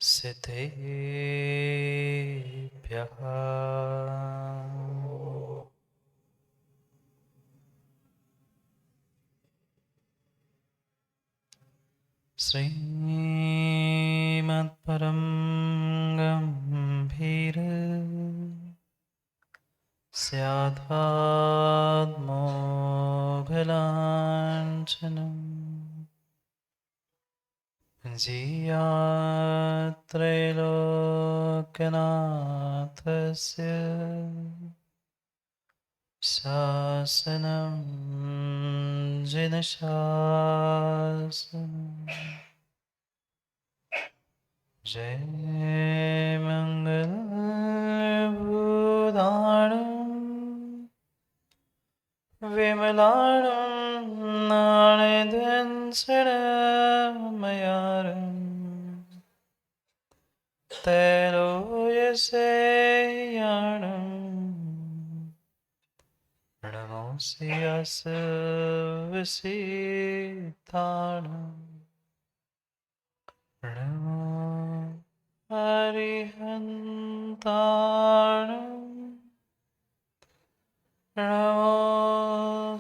सिद्धेभ्यः श्रीमत्परं गम्भीर स्यादात्मोऽभिलाञ्छनम् जीयात्रैलोक्यनाथस्य शासनं जिनशासनम् जय मङ्गलभूताणं विमलाणं नाणयध्वंसनमयारम् तैलोयसेयाणम् नमोऽसि विसिताणम् नमो हरिहन्ताणम् नमो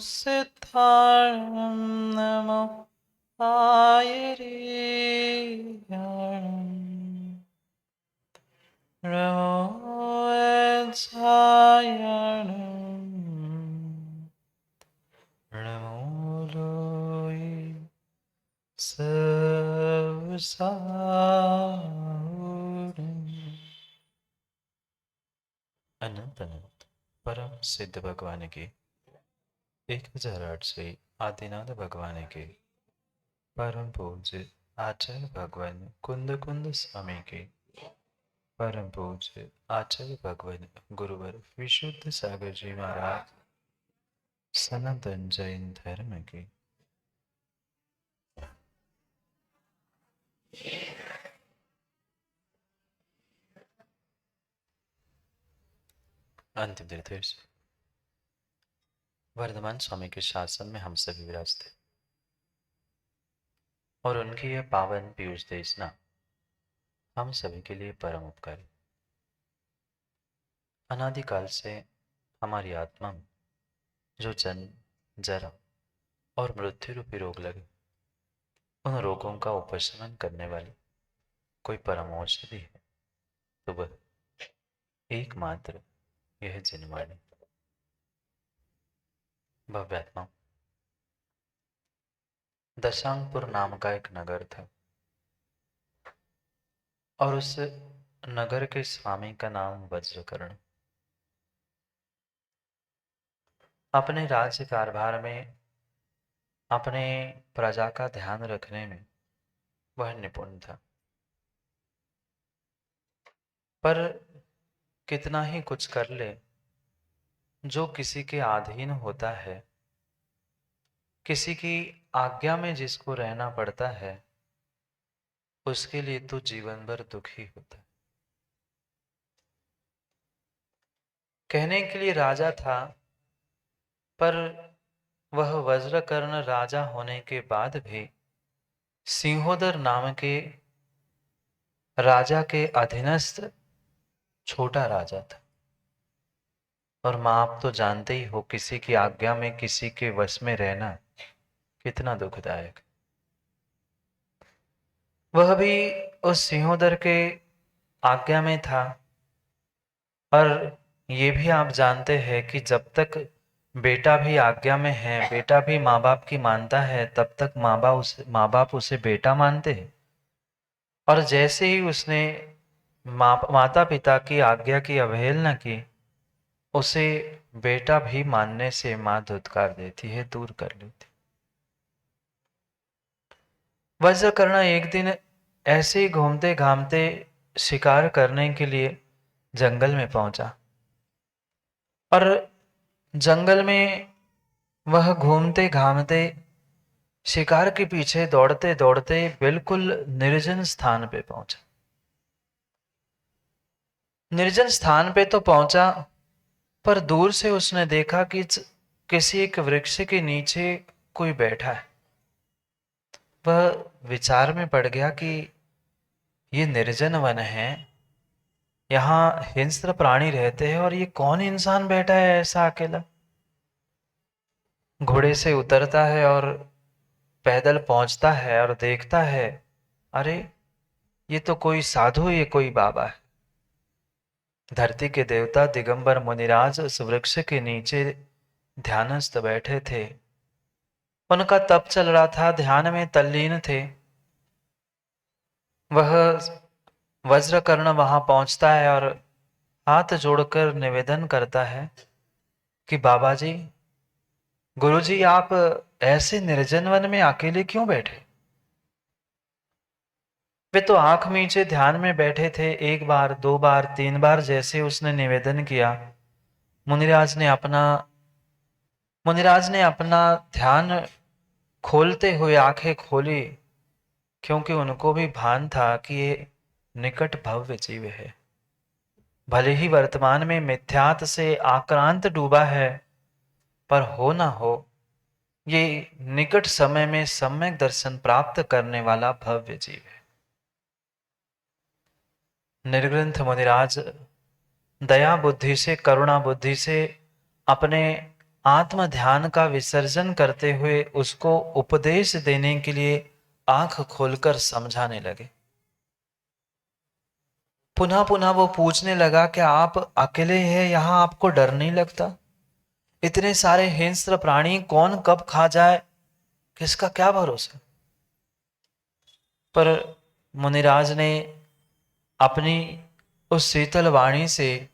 सिद्धाणं नमो आयर्याणम् नमो वत्सायाणम् नमो लोये सर्वसाहुरम्। अनंत अनंत परम सिद्ध भगवान की 1008वीं आदिनाथ भगवान के परम पूज्य आचार्य भगवान कुंद कुंद स्वामी के परम पूज्य आचार्य भगवान गुरुवर विशुद्ध सागर जी महाराज सनातन जैन धर्म के अंतिम निर्देश वर्धमान स्वामी के शासन में हम सभी विराजते और उनकी यह पावन पीयूष देशना हम सभी के लिए परम उपकारी। अनादिकाल से हमारी आत्मा में जो जन्म जरा और मृत्यु रूपी रोग लगे, उन रोगों का उपशमन करने वाली कोई परम औषधि है तो वह एकमात्र यह जिनवाणी। भव्यात्मा दशांगपुर नाम का एक नगर था और उस नगर के स्वामी का नाम वज्रकर्ण। अपने राज्य कारभार में अपने प्रजा का ध्यान रखने में वह निपुण था, पर कितना ही कुछ कर ले, जो किसी के अधीन होता है, किसी की आज्ञा में जिसको रहना पड़ता है, उसके लिए तो जीवन भर दुखी होता है। कहने के लिए राजा था, पर वह वज्रकर्ण राजा होने के बाद भी सिंहोदर नाम के राजा के अधीनस्थ छोटा राजा था। और मां, आप तो जानते ही हो, किसी की आज्ञा में किसी के वश में रहना कितना दुखदायक। वह भी उस सिंहोदर के आज्ञा में था और ये भी आप जानते हैं कि जब तक बेटा भी आज्ञा में है, बेटा भी माँ बाप की मानता है, तब तक माँ बाप उसे बेटा मानते हैं। और जैसे ही उसने माता पिता की आज्ञा की अवहेलना की, उसे बेटा भी मानने से माँ धुतकार देती है, दूर कर लेती। वज्रकर्ण एक दिन ऐसे ही घूमते घामते शिकार करने के लिए जंगल में पहुंचा और जंगल में वह घूमते घामते शिकार के पीछे दौड़ते दौड़ते बिल्कुल निर्जन स्थान पे पहुंचा। निर्जन स्थान पे तो पहुंचा, पर दूर से उसने देखा कि किसी एक वृक्ष के नीचे कोई बैठा है। वह विचार में पड़ गया कि ये निर्जन वन है, यहाँ हिंस्र प्राणी रहते हैं और ये कौन इंसान बैठा है ऐसा अकेला। घोड़े से उतरता है और पैदल पहुंचता है और देखता है, अरे ये तो कोई साधु, ये कोई बाबा है। धरती के देवता दिगंबर मुनिराज उस वृक्ष के नीचे ध्यानस्थ बैठे थे। उनका तप चल रहा था, ध्यान में तल्लीन थे। वह वज्रकर्ण वहां पहुंचता है और हाथ जोड़कर निवेदन करता है कि बाबा जी, गुरु जी, आप ऐसे निर्जन वन में अकेले क्यों बैठे? वे तो आंख मीचे ध्यान में बैठे थे। एक बार, दो बार, तीन बार जैसे उसने निवेदन किया, मुनिराज ने अपना मुनिराज ने अपना ध्यान खोलते हुए आंखें खोली, क्योंकि उनको भी भान था कि ये निकट भव्य जीव है। भले ही वर्तमान में मिथ्यात से आक्रांत डूबा है, पर हो ना हो, ये निकट समय में सम्यक दर्शन प्राप्त करने वाला भव्य जीव है। निर्ग्रंथ मुनिराज दया बुद्धि से, करुणा बुद्धि से अपने आत्म ध्यान का विसर्जन करते हुए उसको उपदेश देने के लिए आंख खोलकर समझाने लगे। पुनः पुनः वो पूछने लगा कि आप अकेले हैं यहाँ, आपको डर नहीं लगता? इतने सारे हिंस्र प्राणी कौन कब खा जाए, किसका क्या भरोसा। पर मुनिराज ने अपनी उस शीतल वाणी से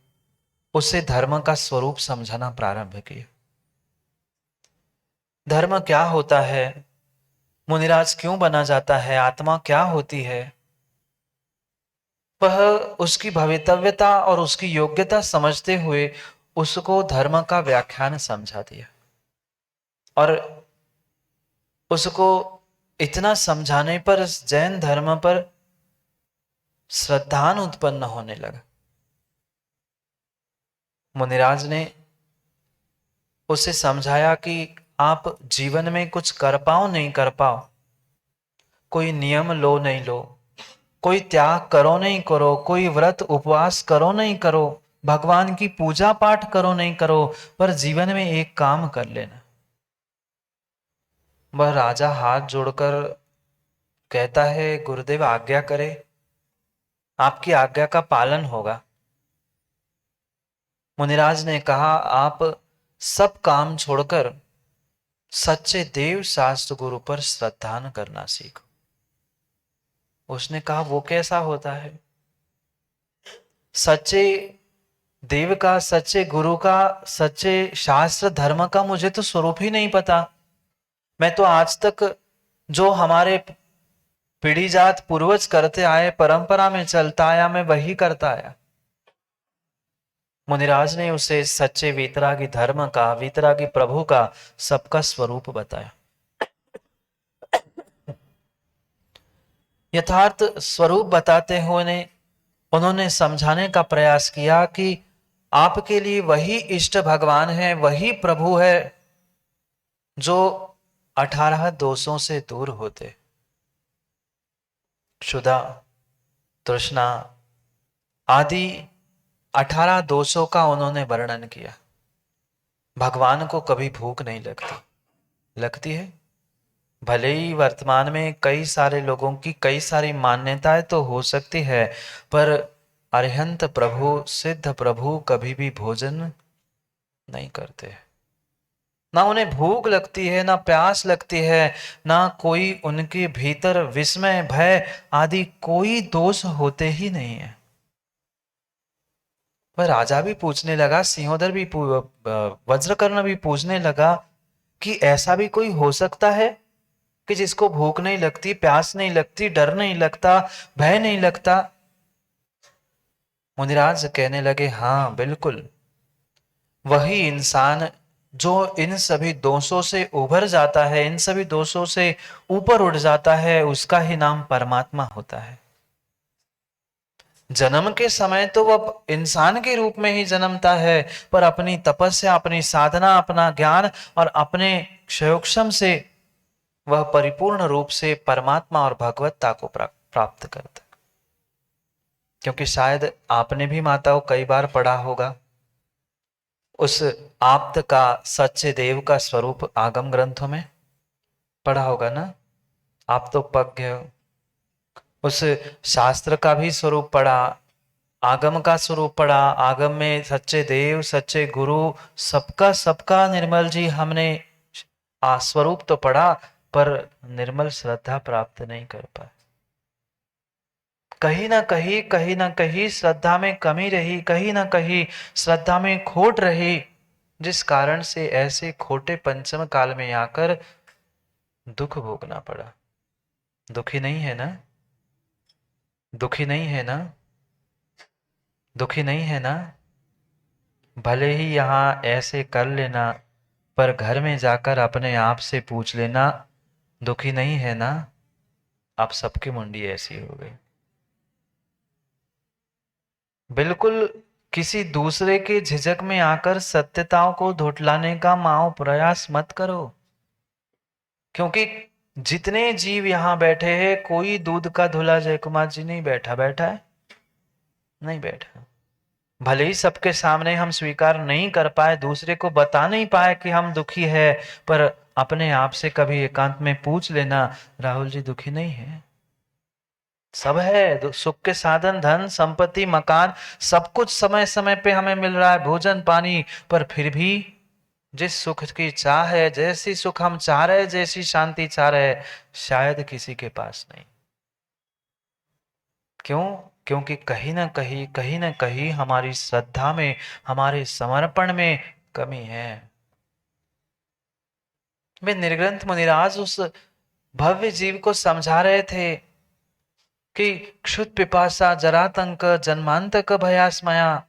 उसे धर्म का स्वरूप समझाना प्रारंभ किया। धर्म क्या होता है, मुनिराज क्यों बना जाता है, आत्मा क्या होती है, वह उसकी भवितव्यता और उसकी योग्यता समझते हुए उसको धर्म का व्याख्यान समझा दिया। और उसको इतना समझाने पर जैन धर्म पर श्रद्धान उत्पन्न होने लगा। मुनिराज ने उसे समझाया कि आप जीवन में कुछ कर पाओ नहीं कर पाओ, कोई नियम लो नहीं लो, कोई त्याग करो नहीं करो, कोई व्रत उपवास करो नहीं करो, भगवान की पूजा पाठ करो नहीं करो, पर जीवन में एक काम कर लेना। वह राजा हाथ जोड़कर कहता है, गुरुदेव आज्ञा करे, आपकी आज्ञा का पालन होगा। मुनिराज ने कहा, आप सब काम छोड़कर सच्चे देव शास्त्र गुरु पर श्रद्धान करना सीखो। उसने कहा, वो कैसा होता है? सच्चे देव का, सच्चे गुरु का, सच्चे शास्त्र धर्म का मुझे तो स्वरूप ही नहीं पता। मैं तो आज तक जो हमारे पीढ़ी जात पूर्वज करते आए, परंपरा में चलता आया, मैं वही करता आया। मुनिराज ने उसे सच्चे वीतरागी धर्म का, वीतरागी प्रभु का, सबका स्वरूप बताया। यथार्थ स्वरूप बताते हुए उन्होंने समझाने का प्रयास किया कि आपके लिए वही इष्ट भगवान है, वही प्रभु है जो 18 दोषों से दूर होते। क्षुधा, तृष्णा आदि 18 दोषों का उन्होंने वर्णन किया। भगवान को कभी भूख नहीं लगती, लगती है? भले ही वर्तमान में कई सारे लोगों की कई सारी मान्यताएं तो हो सकती है, पर अरिहंत प्रभु, सिद्ध प्रभु कभी भी भोजन नहीं करते। ना उन्हें भूख लगती है, ना प्यास लगती है, ना कोई उनके भीतर विस्मय, भय आदि कोई दोष होते ही नहीं है। वह राजा भी पूछने लगा, सिंहोदर भी वज्रकर्ण भी पूछने लगा कि ऐसा भी कोई हो सकता है कि जिसको भूख नहीं लगती, प्यास नहीं लगती, डर नहीं लगता, भय नहीं लगता? मुनिराज कहने लगे, हाँ बिल्कुल, वही इंसान जो इन सभी दोषों से उभर जाता है, इन सभी दोषों से ऊपर उठ जाता है, उसका ही नाम परमात्मा होता है। जन्म के समय तो वह इंसान के रूप में ही जन्मता है, पर अपनी तपस्या, अपनी साधना, अपना ज्ञान और अपने क्षयोक्षम से वह परिपूर्ण रूप से परमात्मा और भगवत्ता को प्राप्त करता है। क्योंकि शायद आपने भी माताओं कई बार पढ़ा होगा उस आप्त का सच्चे देव का स्वरूप आगम ग्रंथों में पढ़ा होगा ना। आप तो पढ़ गए हो। उस शास्त्र का भी स्वरूप पढ़ा, आगम का स्वरूप पढ़ा। आगम में सच्चे देव सच्चे गुरु सबका सबका निर्मल जी हमने स्वरूप तो पढ़ा, पर निर्मल श्रद्धा प्राप्त नहीं कर पाए। कहीं ना कहीं श्रद्धा में कमी रही, कहीं ना कहीं श्रद्धा में खोट रही, जिस कारण से ऐसे खोटे पंचम काल में आकर दुख भोगना पड़ा। दुखी नहीं है ना? दुखी नहीं है ना? दुखी नहीं है ना? भले ही यहाँ ऐसे कर लेना, पर घर में जाकर अपने आप से पूछ लेना, दुखी नहीं है ना? आप सबकी मुंडी ऐसी हो गई। बिल्कुल किसी दूसरे के झिझक में आकर सत्यताओं को धुटलाने का माओ प्रयास मत करो, क्योंकि जितने जीव यहाँ बैठे हैं कोई दूध का धुला जय कुमार जी नहीं बैठा बैठा है, नहीं बैठा। भले ही सबके सामने हम स्वीकार नहीं कर पाए, दूसरे को बता नहीं पाए कि हम दुखी है, पर अपने आप से कभी एकांत में पूछ लेना, राहुल जी दुखी नहीं है? सब है, सुख के साधन धन संपत्ति मकान सब कुछ समय समय पे हमें मिल रहा है, भोजन पानी, पर फिर भी जिस सुख की चाह है, जैसी सुख हम चाह रहे, जैसी शांति चाह रहे, शायद किसी के पास नहीं। क्यों? क्योंकि कहीं ना कहीं हमारी श्रद्धा में, हमारे समर्पण में कमी है। वे निर्ग्रंथ मुनिराज उस भव्य जीव को समझा रहे थे कि क्षुत पिपासा जरातंक जन्मांतक भयास्मया,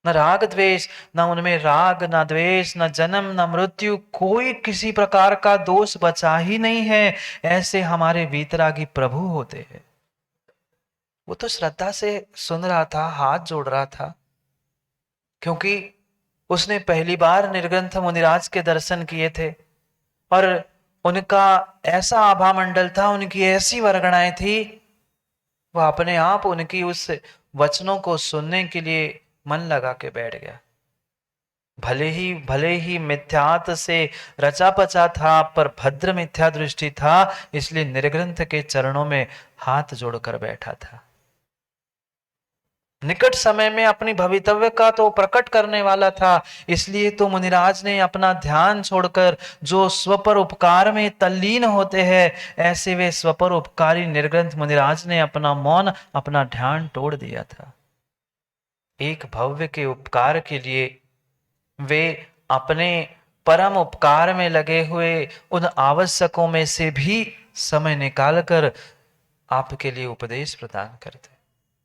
न राग द्वेष, न उनमें राग न द्वेष न जन्म न मृत्यु, कोई किसी प्रकार का दोष बचा ही नहीं है। ऐसे हमारे वीतरागी प्रभु होते हैं। वो तो श्रद्धा से सुन रहा था, हाथ जोड़ रहा था, क्योंकि उसने पहली बार निर्ग्रंथ मुनिराज के दर्शन किए थे और उनका ऐसा आभा मंडल था, उनकी ऐसी वरगणाएं थी, वह अपने आप उनकी उस वचनों को सुनने के लिए मन लगा के बैठ गया। भले ही मिथ्यात से रचा पचा था, पर भद्र मिथ्या दृष्टि था, इसलिए निर्ग्रंथ के चरणों में हाथ जोड़कर बैठा था। निकट समय में अपनी भवितव्य का तो प्रकट करने वाला था, इसलिए तो मुनिराज ने अपना ध्यान छोड़कर, जो स्वपर उपकार में तल्लीन होते हैं, ऐसे वे स्वपर उपकारी निर्ग्रंथ मुनिराज ने अपना मौन, अपना ध्यान तोड़ दिया था। एक भव्य के उपकार के लिए वे अपने परम उपकार में लगे हुए उन आवश्यकों में से भी समय निकालकर आपके लिए उपदेश प्रदान करते,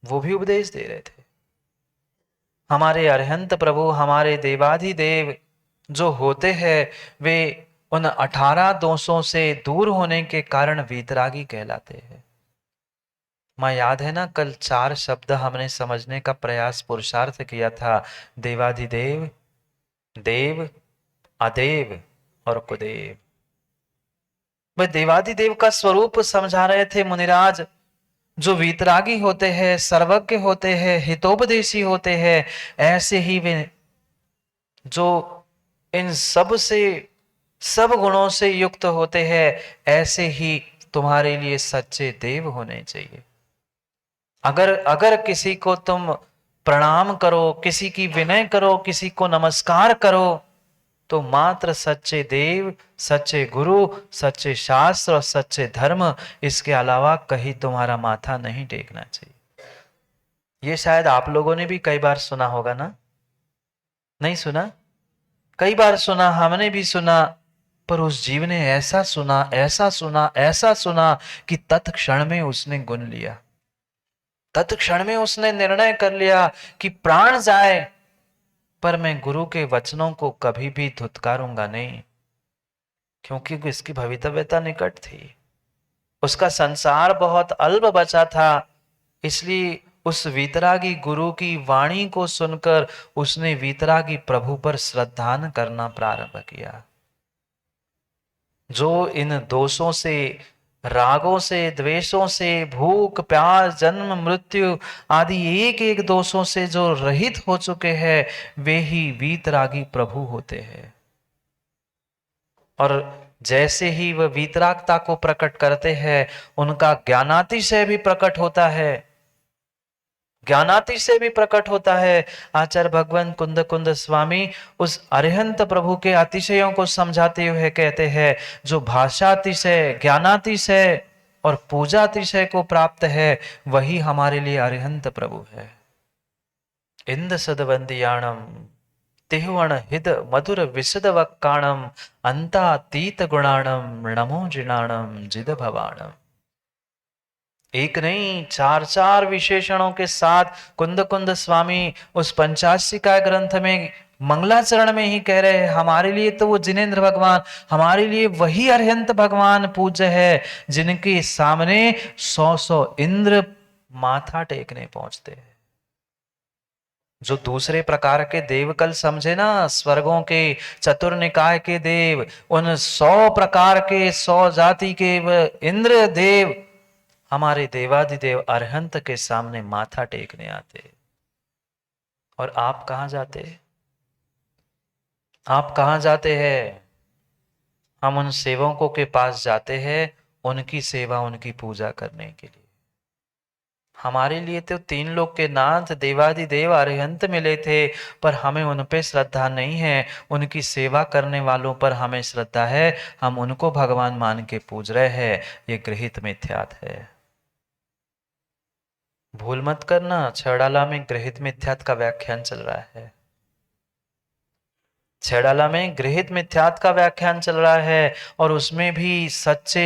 वो भी उपदेश दे रहे थे। हमारे अरहंत प्रभु, हमारे देवाधिदेव जो होते हैं, वे उन 18 दोषों से दूर होने के कारण वीतरागी कहलाते हैं। माँ याद है ना, कल 4 शब्द हमने समझने का प्रयास पुरुषार्थ किया था, देवाधिदेव, देव, अदेव और कुदेव। वह देवाधिदेव का स्वरूप समझा रहे थे मुनिराज, जो वीतरागी होते हैं, सर्वज्ञ होते हैं, हितोपदेशी होते हैं, ऐसे ही वे जो इन सब से, सब गुणों से युक्त होते हैं, ऐसे ही तुम्हारे लिए सच्चे देव होने चाहिए। अगर अगर किसी को तुम प्रणाम करो, किसी की विनय करो, किसी को नमस्कार करो, तो मात्र सच्चे देव, सच्चे गुरु, सच्चे शास्त्र और सच्चे धर्म, इसके अलावा कहीं तुम्हारा माथा नहीं टेकना चाहिए। ये शायद आप लोगों ने भी कई बार सुना होगा ना? नहीं सुना? कई बार सुना, हमने भी सुना, पर उस जीव ने ऐसा सुना, ऐसा सुना, ऐसा सुना कि तत्क्षण में उसने गुन लिया, तत्क्षण में उसने निर्णय कर लिया कि प्राण जाए पर मैं गुरु के वचनों को कभी भी धुतकारूंगा नहीं, क्योंकि इसकी भवितव्यता निकट थी, उसका संसार बहुत अल्प बचा था। इसलिए उस वीतरागी गुरु की वाणी को सुनकर उसने वीतरागी प्रभु पर श्रद्धान करना प्रारंभ किया। जो इन दोषों से रागों से, द्वेषों से, भूख प्यास जन्म मृत्यु आदि एक एक दोषों से जो रहित हो चुके हैं, वे ही वीतरागी प्रभु होते हैं। और जैसे ही वह वीतरागता को प्रकट करते हैं, उनका ज्ञानातिशय भी प्रकट होता है। ज्ञानातिशय भी प्रकट होता है। आचार्य भगवान कुंद कुंद स्वामी उस अरिहंत प्रभु के अतिशयों को समझाते हुए कहते हैं, जो भाषातिशय, ज्ञानातिशय और पूजातिशय को प्राप्त है, वही हमारे लिए अरिहंत प्रभु है। इंद सदवंदियाणम तिहुवण हिद मधुर विशद वक्काणम अंतातीत गुणाणम नमो जिणाणम जिद भवाणम। एक नहीं, चार चार विशेषणों के साथ कुंद कुंद स्वामी उस पंचाशिका ग्रंथ में मंगलाचरण में ही कह रहे हैं, हमारे लिए तो वो जिनेन्द्र भगवान, हमारे लिए वही अरिहंत भगवान पूज्य है, जिनके सामने 100 इंद्र माथा टेकने पहुंचते हैं। जो दूसरे प्रकार के देव कल समझे ना, स्वर्गों के चतुर्निकाय के देव, उन 100 प्रकार के 100 जाति के इंद्र देव हमारे देवादिदेव अरहंत के सामने माथा टेकने आते। और आप कहां जाते? आप कहां जाते हैं? हम उन सेवकों के पास जाते हैं, उनकी सेवा उनकी पूजा करने के लिए। हमारे लिए तो 3 लोक के नाथ देवादिदेव अरिहंत मिले थे, पर हमें उन पे श्रद्धा नहीं है। उनकी सेवा करने वालों पर हमें श्रद्धा है, हम उनको भगवान मान के पूज रहे हैं। ये गृहीत मिथ्यात है। भूल मत करना, छेड़ाला में गृहीत मिथ्यात का व्याख्यान चल रहा है। छेड़ाला में गृहीत मिथ्यात का व्याख्यान चल रहा है, और उसमें भी सच्चे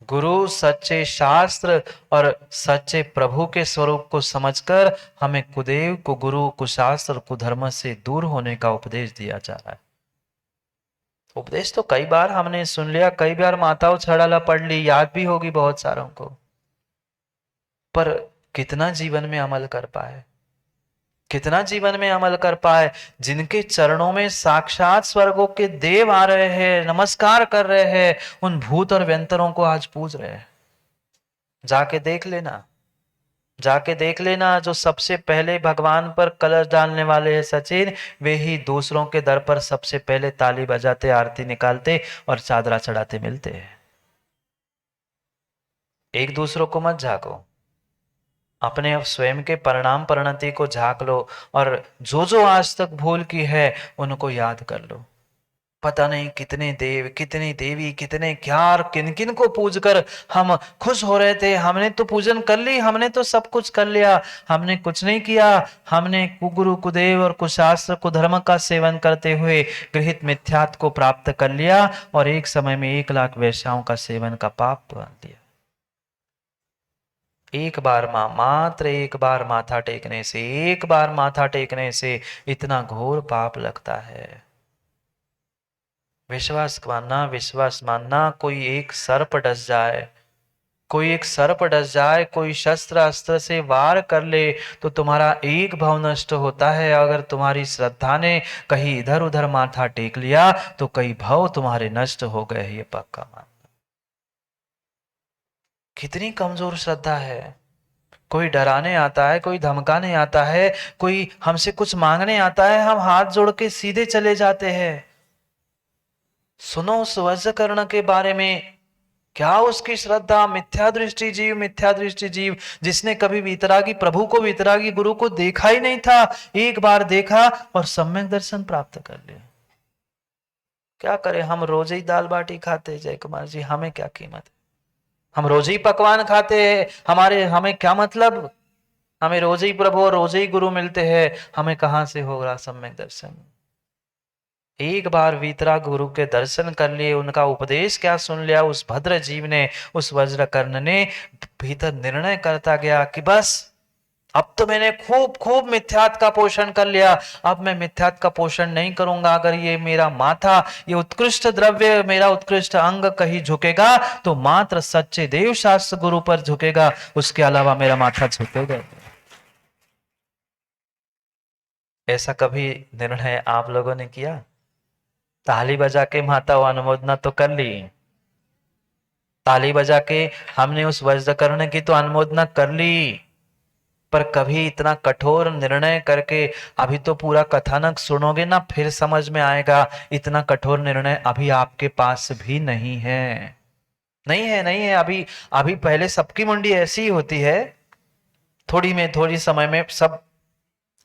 गुरु, सच्चे शास्त्र और सच्चे प्रभु के स्वरूप को समझकर हमें कुदेव, कुगुरु, कुशास्त्र, कुधर्म से दूर होने का उपदेश दिया जा रहा है। उपदेश तो कई बार हमने सुन लिया, कई बार माताओं छड़ाला पढ़ ली, याद भी होगी बहुत सारों को, पर कितना जीवन में अमल कर पाए? कितना जीवन में अमल कर पाए? जिनके चरणों में साक्षात स्वर्गों के देव आ रहे हैं, नमस्कार कर रहे हैं, उन भूत और व्यंतरों को आज पूज रहे हैं। जाके देख लेना, जाके देख लेना। जो सबसे पहले भगवान पर कलश डालने वाले हैं सचिन, वे ही दूसरों के दर पर सबसे पहले ताली बजाते, आरती निकालते और चादरा चढ़ाते मिलते हैं। एक दूसरों को मत झाको, अपने स्वयं के परिणाम परिणति को झांक लो, और जो जो आज तक भूल की है उनको याद कर लो। पता नहीं कितने देव, कितनी देवी, कितने क्या और किन किन को पूज कर हम खुश हो रहे थे। हमने तो पूजन कर ली, हमने तो सब कुछ कर लिया, हमने कुछ नहीं किया। हमने कुगुरु, कुदेव और कुशास्त्र, कुधर्म का सेवन करते हुए गृहीत मिथ्यात को प्राप्त कर लिया, और एक समय में 1 लाख वैश्याओं का सेवन का पाप बांध दिया। एक बार मात्र एक बार माथा टेकने से, एक बार माथा टेकने से इतना घोर पाप लगता है। विश्वास मानना, विश्वास मानना। कोई एक सर्प डस जाए, कोई एक सर्प डस जाए, कोई शस्त्र अस्त्र से वार कर ले, तो तुम्हारा एक भाव नष्ट होता है। अगर तुम्हारी श्रद्धा ने कहीं इधर उधर माथा टेक लिया, तो कई भाव तुम्हारे नष्ट हो गए, ये पक्का मानना। कितनी कमजोर श्रद्धा है। कोई डराने आता है, कोई धमकाने आता है, कोई हमसे कुछ मांगने आता है, हम हाथ जोड़ के सीधे चले जाते हैं। सुनो उस वज्रकर्ण के बारे में, क्या उसकी श्रद्धा। मिथ्या दृष्टि जीव, मिथ्या दृष्टि जीव, जिसने कभी वीतरागी प्रभु को, वीतरागी गुरु को देखा ही नहीं था, एक बार देखा और सम्यक दर्शन प्राप्त कर लिया। क्या करें, हम रोज ही दाल बाटी खाते जय कुमार जी, हमें क्या कीमत है। हम रोज ही पकवान खाते हैं, हमें क्या मतलब। हमें रोज ही प्रभु और रोज ही गुरु मिलते हैं, हमें कहां से होगा सम्यक दर्शन। एक बार वीतराग गुरु के दर्शन कर लिए, उनका उपदेश क्या सुन लिया उस भद्र जीव ने, उस वज्रकर्ण ने, भीतर निर्णय करता गया कि बस अब तो मैंने खूब खूब मिथ्यात का पोषण कर लिया, अब मैं मिथ्यात का पोषण नहीं करूंगा। अगर ये मेरा माथा, ये उत्कृष्ट द्रव्य, मेरा उत्कृष्ट अंग कहीं झुकेगा तो मात्र सच्चे देव शास्त्र गुरु पर झुकेगा, उसके अलावा मेरा माथा झुकेगा। ऐसा कभी निर्णय आप लोगों ने किया? ताली बजा के माता अनुमोदना तो कर ली, ताली बजा के हमने उस वज्रकर्ण की तो अनुमोदना कर ली, पर कभी इतना कठोर निर्णय करके, अभी तो पूरा कथानक सुनोगे ना फिर समझ में आएगा, इतना कठोर निर्णय अभी आपके पास भी नहीं है। नहीं है, नहीं है अभी। अभी पहले सबकी मुंडी ऐसी ही होती है, थोड़ी समय में सब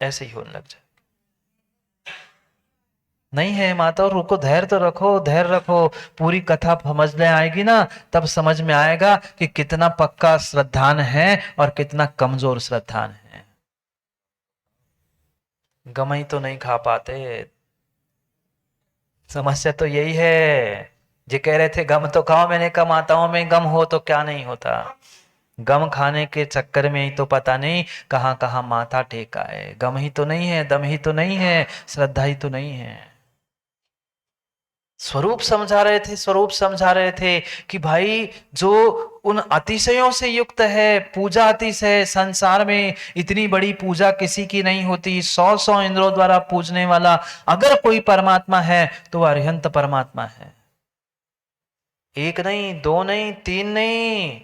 ऐसे ही होने लग जाए। नहीं है माता, रुको, धैर्य तो रखो, धैर्य रखो। पूरी कथा समझने आएगी ना तब समझ में आएगा कि कितना पक्का श्रद्धान है और कितना कमजोर श्रद्धान है। गमई तो नहीं खा पाते, समस्या तो यही है। जो कह रहे थे गम तो खाओ, मैंने कहा माताओं में गम हो तो क्या नहीं होता। गम खाने के चक्कर में ही तो पता नहीं कहां कहां माथा टेका है। गम ही तो नहीं है, दम ही तो नहीं है, श्रद्धा ही तो नहीं है। स्वरूप समझा रहे थे, स्वरूप समझा रहे थे कि भाई जो उन अतिशयों से युक्त है, पूजा अतिशय, संसार में इतनी बड़ी पूजा किसी की नहीं होती, 100 इंद्रों द्वारा पूजने वाला अगर कोई परमात्मा है तो वह अरिहंत परमात्मा है। एक नहीं, दो नहीं, तीन नहीं।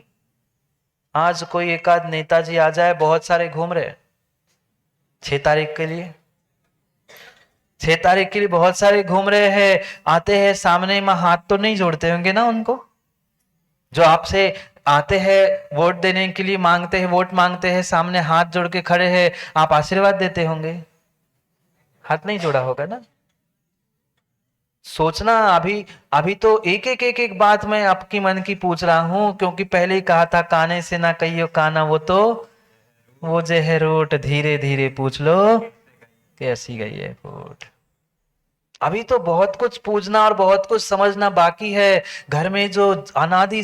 आज कोई एक आध नेताजी आ जाए, बहुत सारे घूम रहे 6 तारीख के लिए, 6 तारीख के लिए बहुत सारे घूम रहे हैं। आते हैं सामने में, हाथ तो नहीं जोड़ते होंगे ना उनको जो आपसे आते हैं वोट देने के लिए, मांगते हैं, वोट मांगते हैं, सामने हाथ जोड़ के खड़े हैं, आप आशीर्वाद देते होंगे, हाथ नहीं जोड़ा होगा ना। सोचना, अभी अभी तो एक एक बात मैं आपकी मन की पूछ रहा हूं, क्योंकि पहले ही कहा था काने से ना कहियो काना, वो जे है रूट, धीरे धीरे पूछ लो कैसी गई है फूट। अभी तो बहुत कुछ पूछना और बहुत कुछ समझना बाकी है। घर में जो अनादि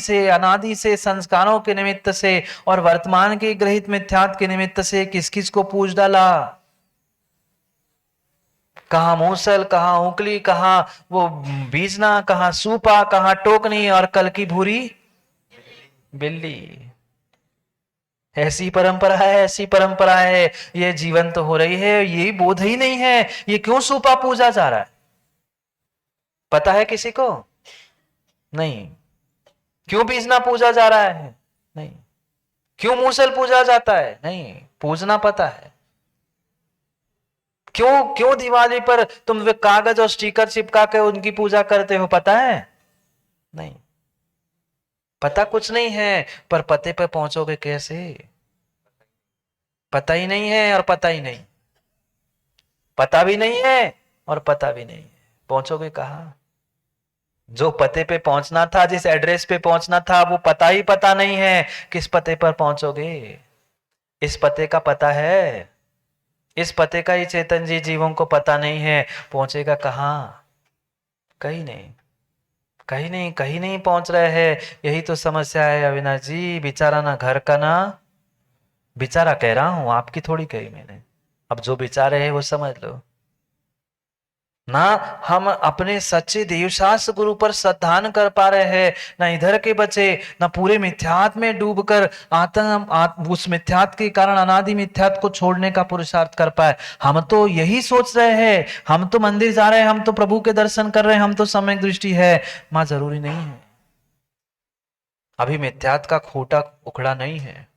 से संस्कारों के निमित्त से और वर्तमान के ग्रहित मिथ्यात्व के निमित्त से किस किस को पूछ डाला, कहाँ मूसल, कहाँ उंगली, कहाँ वो बीजना, कहाँ सूपा, कहाँ टोकनी, और कल की भूरी बिल्ली। ऐसी परंपरा है, ऐसी परंपरा है, ये जीवन तो हो रही है, ये बोध ही नहीं है ये क्यों सूपा पूजा जा रहा है। पता है किसी को? नहीं। क्यों बीजना पूजा जा रहा है? नहीं। क्यों मूसल पूजा जाता है? नहीं। पूजना पता है। क्यों क्यों दिवाली पर तुम वे कागज और स्टिकर चिपका के उनकी पूजा करते हो? पता है? नहीं। पता कुछ नहीं है, पर पते पे पहुंचोगे कैसे? पता ही नहीं है और पता ही नहीं, पता भी नहीं है और पता भी नहीं है, पहुंचोगे कहां? जो पते पे पहुंचना था, जिस एड्रेस पे पहुंचना था, वो पता ही पता नहीं है, किस पते पर पहुंचोगे? इस पते का पता है? इस पते का ही चेतन जी जीवों को पता नहीं है, पहुंचेगा कहां? कहीं नहीं, कहीं नहीं, कहीं नहीं पहुंच रहे हैं। यही तो समस्या है अविनाश जी। बेचारा ना घर का ना, बेचारा कह रहा हूं, आपकी थोड़ी कही मैंने। अब जो बेचारे हैं वो समझ लो ना। हम अपने सच्चे देवशास्त्र गुरु पर श्रद्धान कर पा रहे हैं ना, इधर के बचे ना, पूरे मिथ्यात्व में डूबकर उस मिथ्यात्व के कारण अनादि मिथ्यात्व को छोड़ने का पुरुषार्थ कर पाए। हम तो यही सोच रहे हैं, हम तो मंदिर जा रहे हैं, हम तो प्रभु के दर्शन कर रहे हैं, हम तो सम्यक दृष्टि है। मां जरूरी नहीं है, अभी मिथ्यात्व का खोटा उखड़ा नहीं है,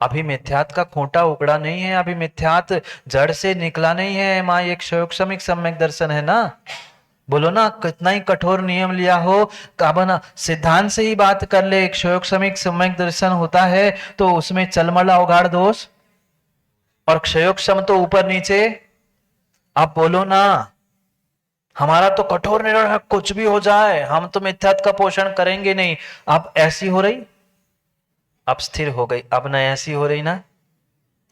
अभी मिथ्यात्व का खोटा उगड़ा नहीं है, अभी मिथ्यात्व जड़ से निकला नहीं है। माँ एक क्षमिक सम्यक दर्शन है ना। बोलो ना, कितना ही कठोर नियम लिया हो, काबना सिद्धांत से ही बात कर ले, क्षयोक्षमिक सम्यक दर्शन होता है तो उसमें चलमला उगाड़ दोष और क्षयोक्षम तो ऊपर नीचे। आप बोलो ना, हमारा तो कठोर निर्णय है, कुछ भी हो जाए हम तो मिथ्यात्व का पोषण करेंगे नहीं। अब ऐसी हो रही, अब स्थिर हो गई, अब न ऐसी हो रही ना।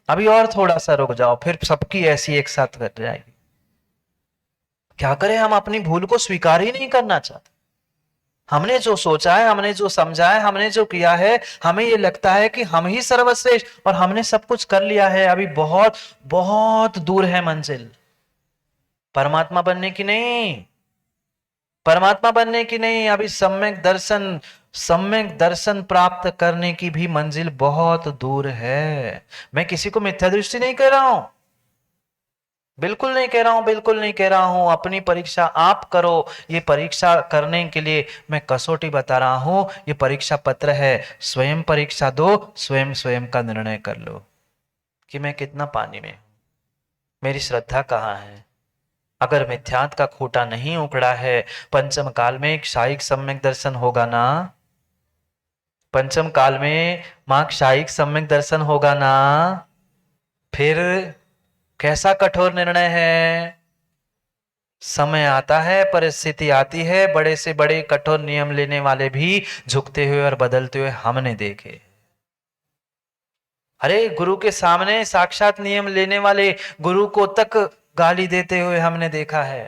अभी और थोड़ा सा रुक जाओ, फिर सबकी ऐसी एक साथ कर जाएगी। क्या करें, हम अपनी भूल को स्वीकार ही नहीं करना चाहते। हमने जो सोचा है, हमने जो समझा है, हमने जो किया है, हमें ये लगता है कि हम ही सर्वश्रेष्ठ और हमने सब कुछ कर लिया है। अभी बहुत बहुत दूर है मंजिल, परमात्मा बनने की नहीं, परमात्मा बनने की नहीं। अभी सम्यक दर्शन प्राप्त करने की भी मंजिल बहुत दूर है। मैं किसी को मिथ्या दृष्टि नहीं कर रहा हूं, बिल्कुल नहीं कह रहा हूं, बिल्कुल नहीं कह रहा हूं, अपनी परीक्षा आप करो। ये परीक्षा करने के लिए मैं कसौटी बता रहा हूं, ये परीक्षा पत्र है। स्वयं परीक्षा दो, स्वयं स्वयं का निर्णय कर लो कि मैं कितना पानी में हूं, मेरी श्रद्धा कहाँ है। अगर मिथ्यात का खूंटा नहीं उखड़ा है, पंचम काल में क्षायिक सम्यक दर्शन होगा ना, पंचम काल में मां क्षायिक सम्यक दर्शन होगा ना, फिर कैसा कठोर निर्णय है। समय आता है, परिस्थिति आती है, बड़े से बड़े कठोर नियम लेने वाले भी झुकते हुए और बदलते हुए हमने देखे। अरे गुरु के सामने साक्षात नियम लेने वाले गुरु को तक गाली देते हुए हमने देखा है।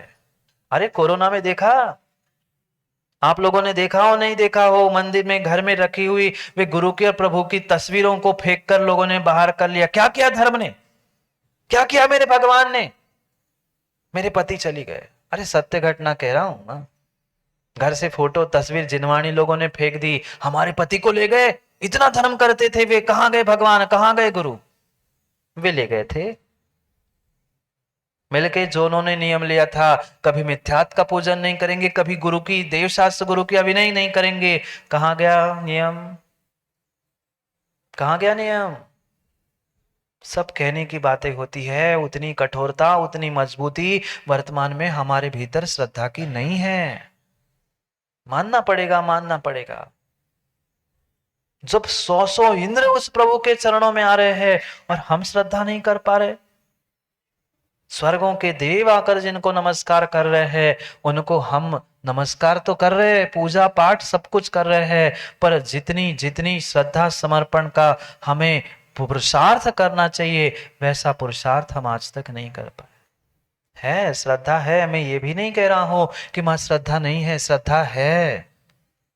अरे कोरोना में देखा, आप लोगों ने देखा हो नहीं देखा हो, मंदिर में घर में रखी हुई वे गुरु की और प्रभु की तस्वीरों को फेंक कर लोगों ने बाहर कर लिया। क्या किया धर्म ने, क्या किया मेरे भगवान ने, मेरे पति चली गए। अरे सत्य घटना कह रहा हूं ना, घर से फोटो तस्वीर जिनवाणी लोगों ने फेंक दी, हमारे पति को ले गए, इतना धर्म करते थे वे, कहां गए भगवान, कहां गए गुरु। वे ले गए थे मिलके, जो उन्होंने नियम लिया था, कभी मिथ्यात का पूजन नहीं करेंगे, कभी गुरु की देव शास्त्र गुरु की अभिनय नहीं करेंगे। कहां गया नियम, कहां गया नियम। सब कहने की बातें होती है, उतनी कठोरता उतनी मजबूती वर्तमान में हमारे भीतर श्रद्धा की नहीं है। मानना पड़ेगा, मानना पड़ेगा। जब सौ सौ इंद्र उस प्रभु के चरणों में आ रहे हैं और हम श्रद्धा नहीं कर पा रहे, स्वर्गों के देव आकर जिनको नमस्कार कर रहे हैं, उनको हम नमस्कार तो कर रहे हैं, पूजा पाठ सब कुछ कर रहे हैं, पर जितनी जितनी श्रद्धा समर्पण का हमें पुरुषार्थ करना चाहिए, वैसा पुरुषार्थ हम आज तक नहीं कर पाए। है श्रद्धा है, मैं ये भी नहीं कह रहा हूं कि मां श्रद्धा नहीं है, श्रद्धा है,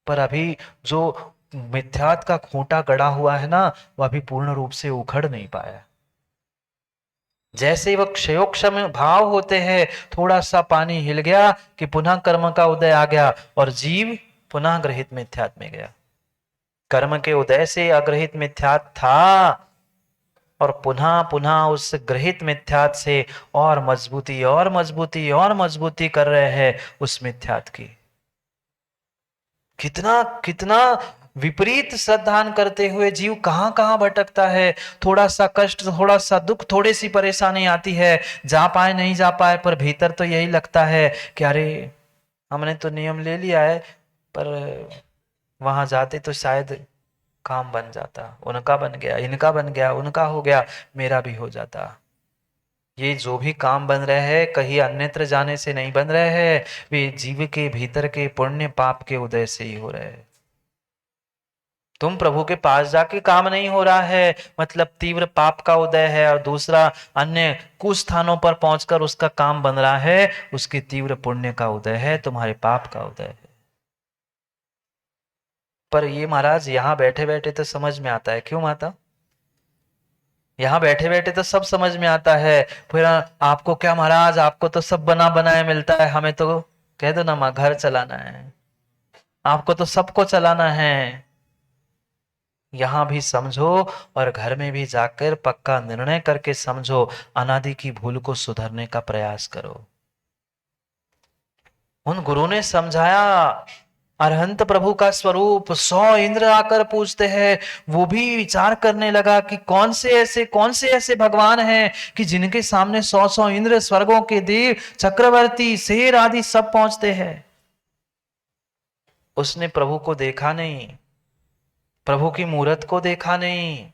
पर अभी जो मिथ्यात का खूंटा गड़ा हुआ है ना, वह अभी पूर्ण रूप से उखड़ नहीं पाया। जैसे वह क्षयोक्षम भाव होते हैं, थोड़ा सा पानी हिल गया कि पुनः कर्म का उदय आ गया और जीव पुनः ग्रहित मिथ्यात में गया। कर्म के उदय से अग्रहित मिथ्यात था और पुनः पुनः उस ग्रहित मिथ्यात से और मजबूती और मजबूती और मजबूती कर रहे हैं उस मिथ्यात की। कितना कितना विपरीत श्रद्धान करते हुए जीव कहां कहां भटकता है। थोड़ा सा कष्ट, थोड़ा सा दुख, थोड़ी सी परेशानी आती है, जा पाए नहीं जा पाए, पर भीतर तो यही लगता है कि अरे हमने तो नियम ले लिया है, पर वहां जाते तो शायद काम बन जाता, उनका बन गया, इनका बन गया, उनका हो गया, मेरा भी हो जाता। ये जो भी काम बन रहे हैं कहीं अन्यत्र जाने से नहीं बन रहे हैं, वे जीव के भीतर के पुण्य पाप के उदय से ही हो रहे हैं। तुम प्रभु के पास जाके काम नहीं हो रहा है, मतलब तीव्र पाप का उदय है, और दूसरा अन्य कुछ स्थानों पर पहुंचकर उसका काम बन रहा है, उसकी तीव्र पुण्य का उदय है, तुम्हारे पाप का उदय है। पर ये महाराज यहाँ बैठे बैठे तो समझ में आता है, क्यों माता? यहाँ बैठे बैठे तो सब समझ में आता है, फिर आपको क्या महाराज, आपको तो सब बना बनाया मिलता है, हमें तो कह दो ना माँ, घर चलाना है, आपको तो सबको चलाना है। यहां भी समझो और घर में भी जाकर पक्का निर्णय करके समझो, अनादि की भूल को सुधारने का प्रयास करो। उन गुरु ने समझाया, अरहंत प्रभु का स्वरूप 100 इंद्र आकर पूछते हैं, वो भी विचार करने लगा कि कौन से ऐसे भगवान हैं कि जिनके सामने 100 इंद्र, स्वर्गों के देव, चक्रवर्ती, शेर आदि सब पहुंचते हैं। उसने प्रभु को देखा नहीं, प्रभु की मूरत को देखा नहीं,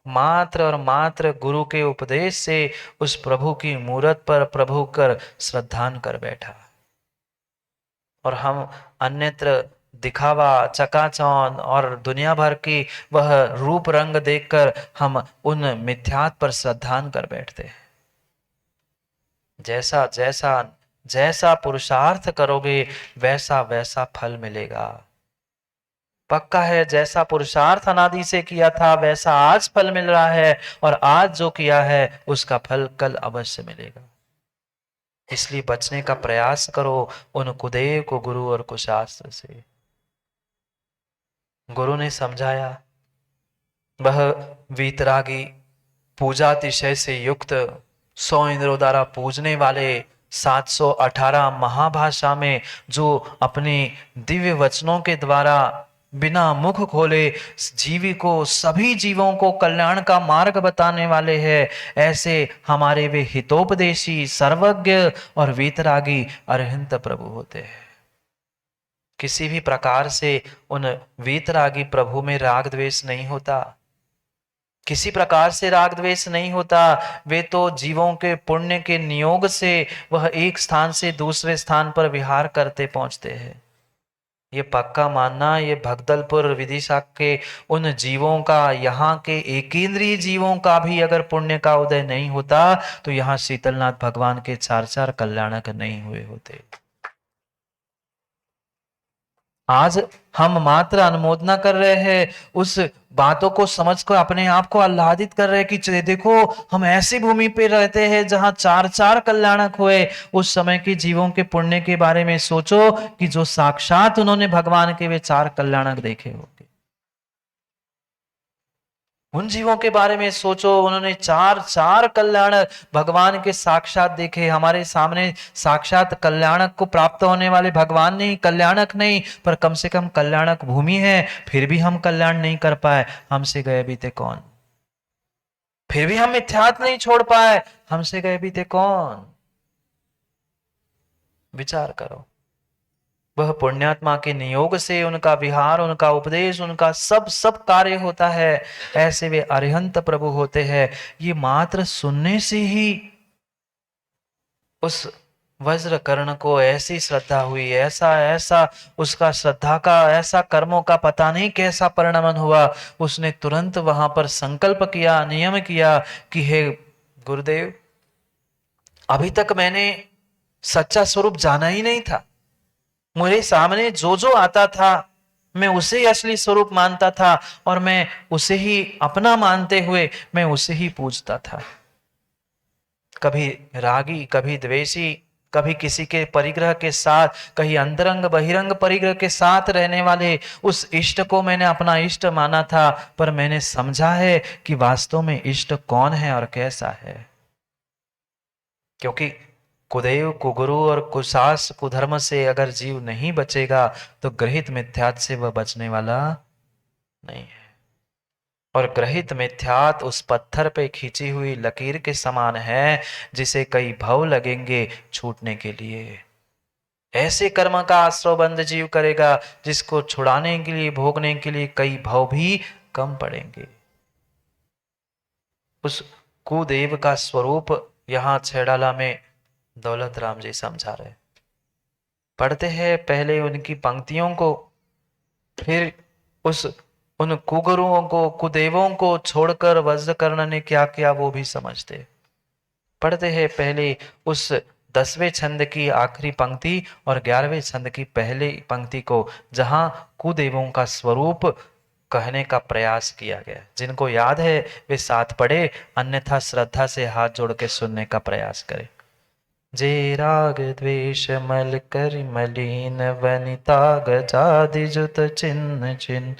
मात्र और मात्र गुरु के उपदेश से उस प्रभु की मूरत पर प्रभु कर श्रद्धान कर बैठा। और हम अन्यत्र दिखावा, चकाचौंध और दुनिया भर की वह रूप रंग देखकर हम उन मिथ्यात पर श्रद्धान कर बैठते हैं। जैसा जैसा जैसा पुरुषार्थ करोगे वैसा वैसा फल मिलेगा। पक्का है, जैसा पुरुषार्थ अनादि से किया था वैसा आज फल मिल रहा है, और आज जो किया है उसका फल कल अवश्य मिलेगा। इसलिए बचने का प्रयास करो उन कुदेव को गुरु और कुशास्त्र से। गुरु ने समझाया, वह वीतरागी पूजातिशय से युक्त 100 इंद्रों द्वारा पूजने वाले 718 महाभाषा में जो अपने दिव्य वचनों के द्वारा बिना मुख खोले जीवी को, सभी जीवों को कल्याण का मार्ग बताने वाले हैं, ऐसे हमारे वे हितोपदेशी, सर्वज्ञ और वीतरागी अरिहंत प्रभु होते हैं। किसी भी प्रकार से उन वीतरागी प्रभु में राग द्वेष नहीं होता, किसी प्रकार से राग द्वेष नहीं होता। वे तो जीवों के पुण्य के नियोग से वह एक स्थान से दूसरे स्थान पर विहार करते पहुंचते हैं। ये पक्का मानना, ये भगदलपुर विदिशा के उन जीवों का, यहाँ के एकेंद्रीय जीवों का भी अगर पुण्य का उदय नहीं होता तो यहाँ शीतलनाथ भगवान के 4 कल्याणक नहीं हुए होते। आज हम मात्र अनुमोदना कर रहे हैं, उस बातों को समझकर अपने आप को आह्लादित कर रहे हैं कि देखो हम ऐसी भूमि पे रहते हैं जहां 4 कल्याणक हुए। उस समय के जीवों के पुण्य के बारे में सोचो कि जो साक्षात उन्होंने भगवान के वे 4 कल्याणक देखे होंगे। उन जीवों के बारे में सोचो, उन्होंने 4 कल्याण भगवान के साक्षात देखे। हमारे सामने साक्षात कल्याणक को प्राप्त होने वाले भगवान नहीं, कल्याणक नहीं, पर कम से कम कल्याणक भूमि है, फिर भी हम कल्याण नहीं कर पाए। हमसे गए बीते कौन? फिर भी हम मिथ्यात्व नहीं छोड़ पाए, हमसे गए बीते कौन? विचार करो। वह पुण्यात्मा के नियोग से उनका विहार, उनका उपदेश, उनका सब कार्य होता है। ऐसे वे अरिहंत प्रभु होते हैं। ये मात्र सुनने से ही उस वज्र कर्ण को ऐसी श्रद्धा हुई, ऐसा ऐसा उसका श्रद्धा का, ऐसा कर्मों का पता नहीं कैसा परिणमन हुआ। उसने तुरंत वहां पर संकल्प किया, नियम किया कि हे गुरुदेव, अभी तक मैंने सच्चा स्वरूप जाना ही नहीं था। मेरे सामने जो जो आता था मैं उसे ही असली स्वरूप मानता था, और मैं उसे ही अपना मानते हुए मैं उसे ही पूजता था। कभी रागी, कभी द्वेषी, कभी किसी के परिग्रह के साथ, कहीं अंतरंग बहिरंग परिग्रह के साथ रहने वाले उस इष्ट को मैंने अपना इष्ट माना था। पर मैंने समझा है कि वास्तव में इष्ट कौन है और कैसा है। क्योंकि कुदेव, कुगुरु और कुशास, कुधर्म से अगर जीव नहीं बचेगा तो ग्रहित मिथ्यात से वह बचने वाला नहीं है। और ग्रहित मिथ्यात उस पत्थर पे खींची हुई लकीर के समान है जिसे कई भव लगेंगे छूटने के लिए। ऐसे कर्म का आश्रयबंध जीव करेगा जिसको छुड़ाने के लिए, भोगने के लिए कई भव भी कम पड़ेंगे। उस कुदेव का स्वरूप यहां छेड़ाला में दौलत राम जी समझा रहे। पढ़ते हैं पहले उनकी पंक्तियों को, फिर उन कुगुरुओं को, कुदेवों को छोड़कर वज्रकर्ण ने क्या किया वो भी समझते। पढ़ते हैं पहले उस 10वें छंद की आखिरी पंक्ति और 11वें छंद की पहली पंक्ति को, जहां कुदेवों का स्वरूप कहने का प्रयास किया गया। जिनको याद है वे साथ पढ़े, अन्यथा श्रद्धा से हाथ जोड़ के सुनने का प्रयास करें। जे राग द्वेष मल कर मलिन, वनिता गजादि जुत चिन्ह चिन्ह,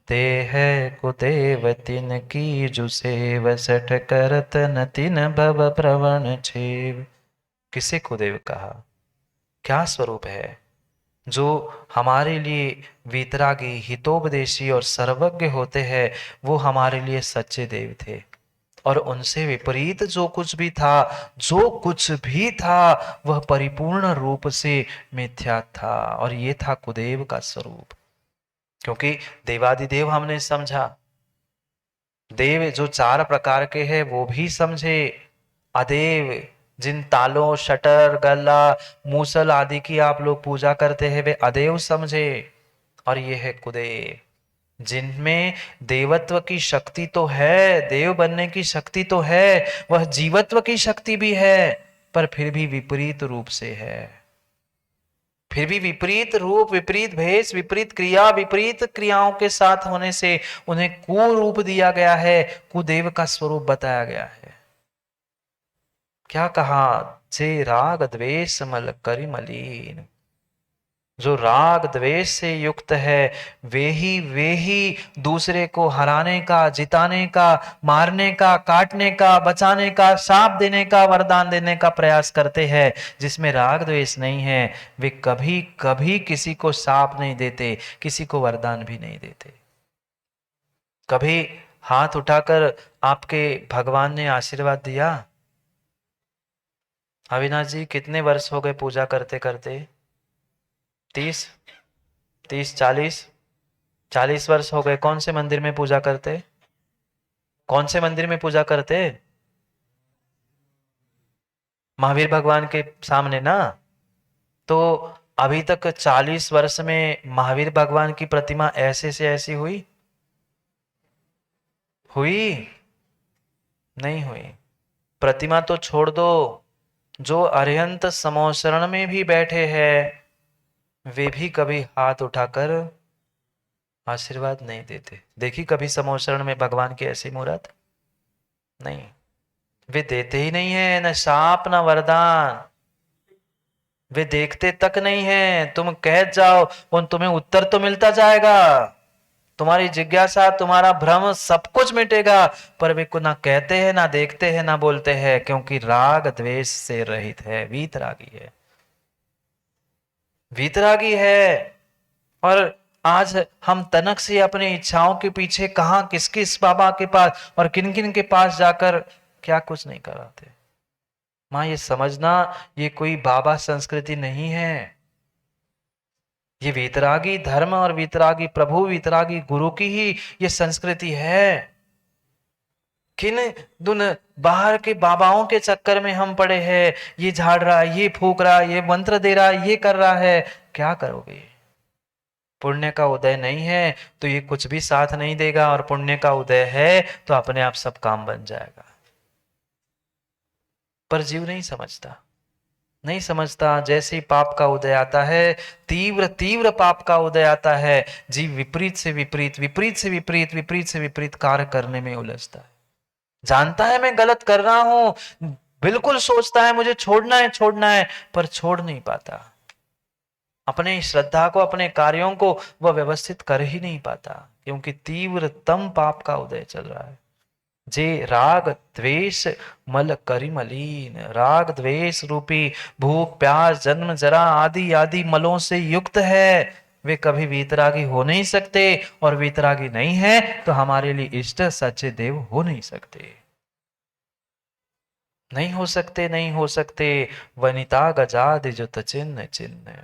ते है कुदेव तिन की जुसेव, सठ करत न तिन भव प्रवण छेव। किसे कुदेव कहा? क्या स्वरूप है? जो हमारे लिए वीतरागी, हितोपदेशी और सर्वज्ञ होते हैं, वो हमारे लिए सच्चे देव थे। और उनसे विपरीत जो कुछ भी था, जो कुछ भी था, वह परिपूर्ण रूप से मिथ्या था। और ये था कुदेव का स्वरूप। क्योंकि देवादिदेव हमने समझा, देव जो 4 प्रकार के हैं वो भी समझे। अदेव, जिन तालों, शटर, गला, मूसल आदि की आप लोग पूजा करते हैं, वे अदेव समझे। और ये है कुदेव, जिनमें देवत्व की शक्ति तो है, देव बनने की शक्ति तो है, वह जीवत्व की शक्ति भी है, पर फिर भी विपरीत रूप से है। फिर भी विपरीत रूप, विपरीत भेष, विपरीत क्रिया, विपरीत क्रियाओं के साथ होने से उन्हें कुरूप दिया गया है, कुदेव का स्वरूप बताया गया है। क्या कहा? जे राग द्वेष मल करि मलीन। जो राग द्वेष से युक्त है वे ही दूसरे को हराने का, जिताने का, मारने का, काटने का, बचाने का, शाप देने का, वरदान देने का प्रयास करते हैं। जिसमें राग द्वेष नहीं है वे कभी कभी किसी को शाप नहीं देते, किसी को वरदान भी नहीं देते। कभी हाथ उठाकर आपके भगवान ने आशीर्वाद दिया? अविनाश जी कितने वर्ष हो गए पूजा करते करते? 30, 30, 40, 40 वर्ष हो गए। कौन से मंदिर में पूजा करते? कौन से मंदिर में पूजा करते? महावीर भगवान के सामने ना। तो अभी तक 40 वर्ष में महावीर भगवान की प्रतिमा ऐसे से ऐसी हुई? हुई? नहीं हुई। प्रतिमा तो छोड़ दो, जो अरिहंत समोसरण में भी बैठे हैं वे भी कभी हाथ उठाकर आशीर्वाद नहीं देते। देखी कभी समोसरण में भगवान की ऐसी मूर्त? नहीं, वे देते ही नहीं है, न शाप न वरदान। वे देखते तक नहीं है। तुम कह जाओ उन तुम्हें उत्तर तो मिलता जाएगा, तुम्हारी जिज्ञासा, तुम्हारा भ्रम सब कुछ मिटेगा, पर वे को ना कहते हैं, ना देखते हैं, ना बोलते हैं, क्योंकि राग द्वेष से रहित है, वीतरागी है, वीतरागी है। और आज हम तनक से अपने इच्छाओं के पीछे कहां, किस किस बाबा के पास और किन किन के पास जाकर क्या कुछ नहीं कराते। मां ये समझना, ये कोई बाबा संस्कृति नहीं है। ये वीतरागी धर्म और वीतरागी प्रभु, वीतरागी गुरु की ही ये संस्कृति है। किन दुन बाहर के बाबाओं के चक्कर में हम पड़े हैं। ये झाड़ रहा है, ये फूक रहा है, ये मंत्र दे रहा है, ये कर रहा है। क्या करोगे? पुण्य का उदय नहीं है तो ये कुछ भी साथ नहीं देगा, और पुण्य का उदय है तो अपने आप सब काम बन जाएगा। पर जीव नहीं समझता, नहीं समझता। जैसे ही पाप का उदय आता है, तीव्र तीव्र पाप का उदय आता है, जीव विपरीत से विपरीत, विपरीत से विपरीत, विपरीत से विपरीत कार्य करने में उलझता है। जानता है मैं गलत कर रहा हूं, बिल्कुल सोचता है मुझे छोड़ना है, छोड़ना है, पर छोड़ नहीं पाता। अपने श्रद्धा को, अपने कार्यों को वह व्यवस्थित कर ही नहीं पाता, क्योंकि तीव्रतम पाप का उदय चल रहा है। जे राग द्वेष मल करी मलीन, राग द्वेष रूपी भूख प्यास जन्म जरा आदि आदि मलों से युक्त है, वे कभी वीतरागी हो नहीं सकते। और वीतरागी नहीं है तो हमारे लिए इष्ट सच्चे देव हो नहीं सकते, नहीं हो सकते, नहीं हो सकते। वनिता गजादि जो चिन्ह चिन्ह,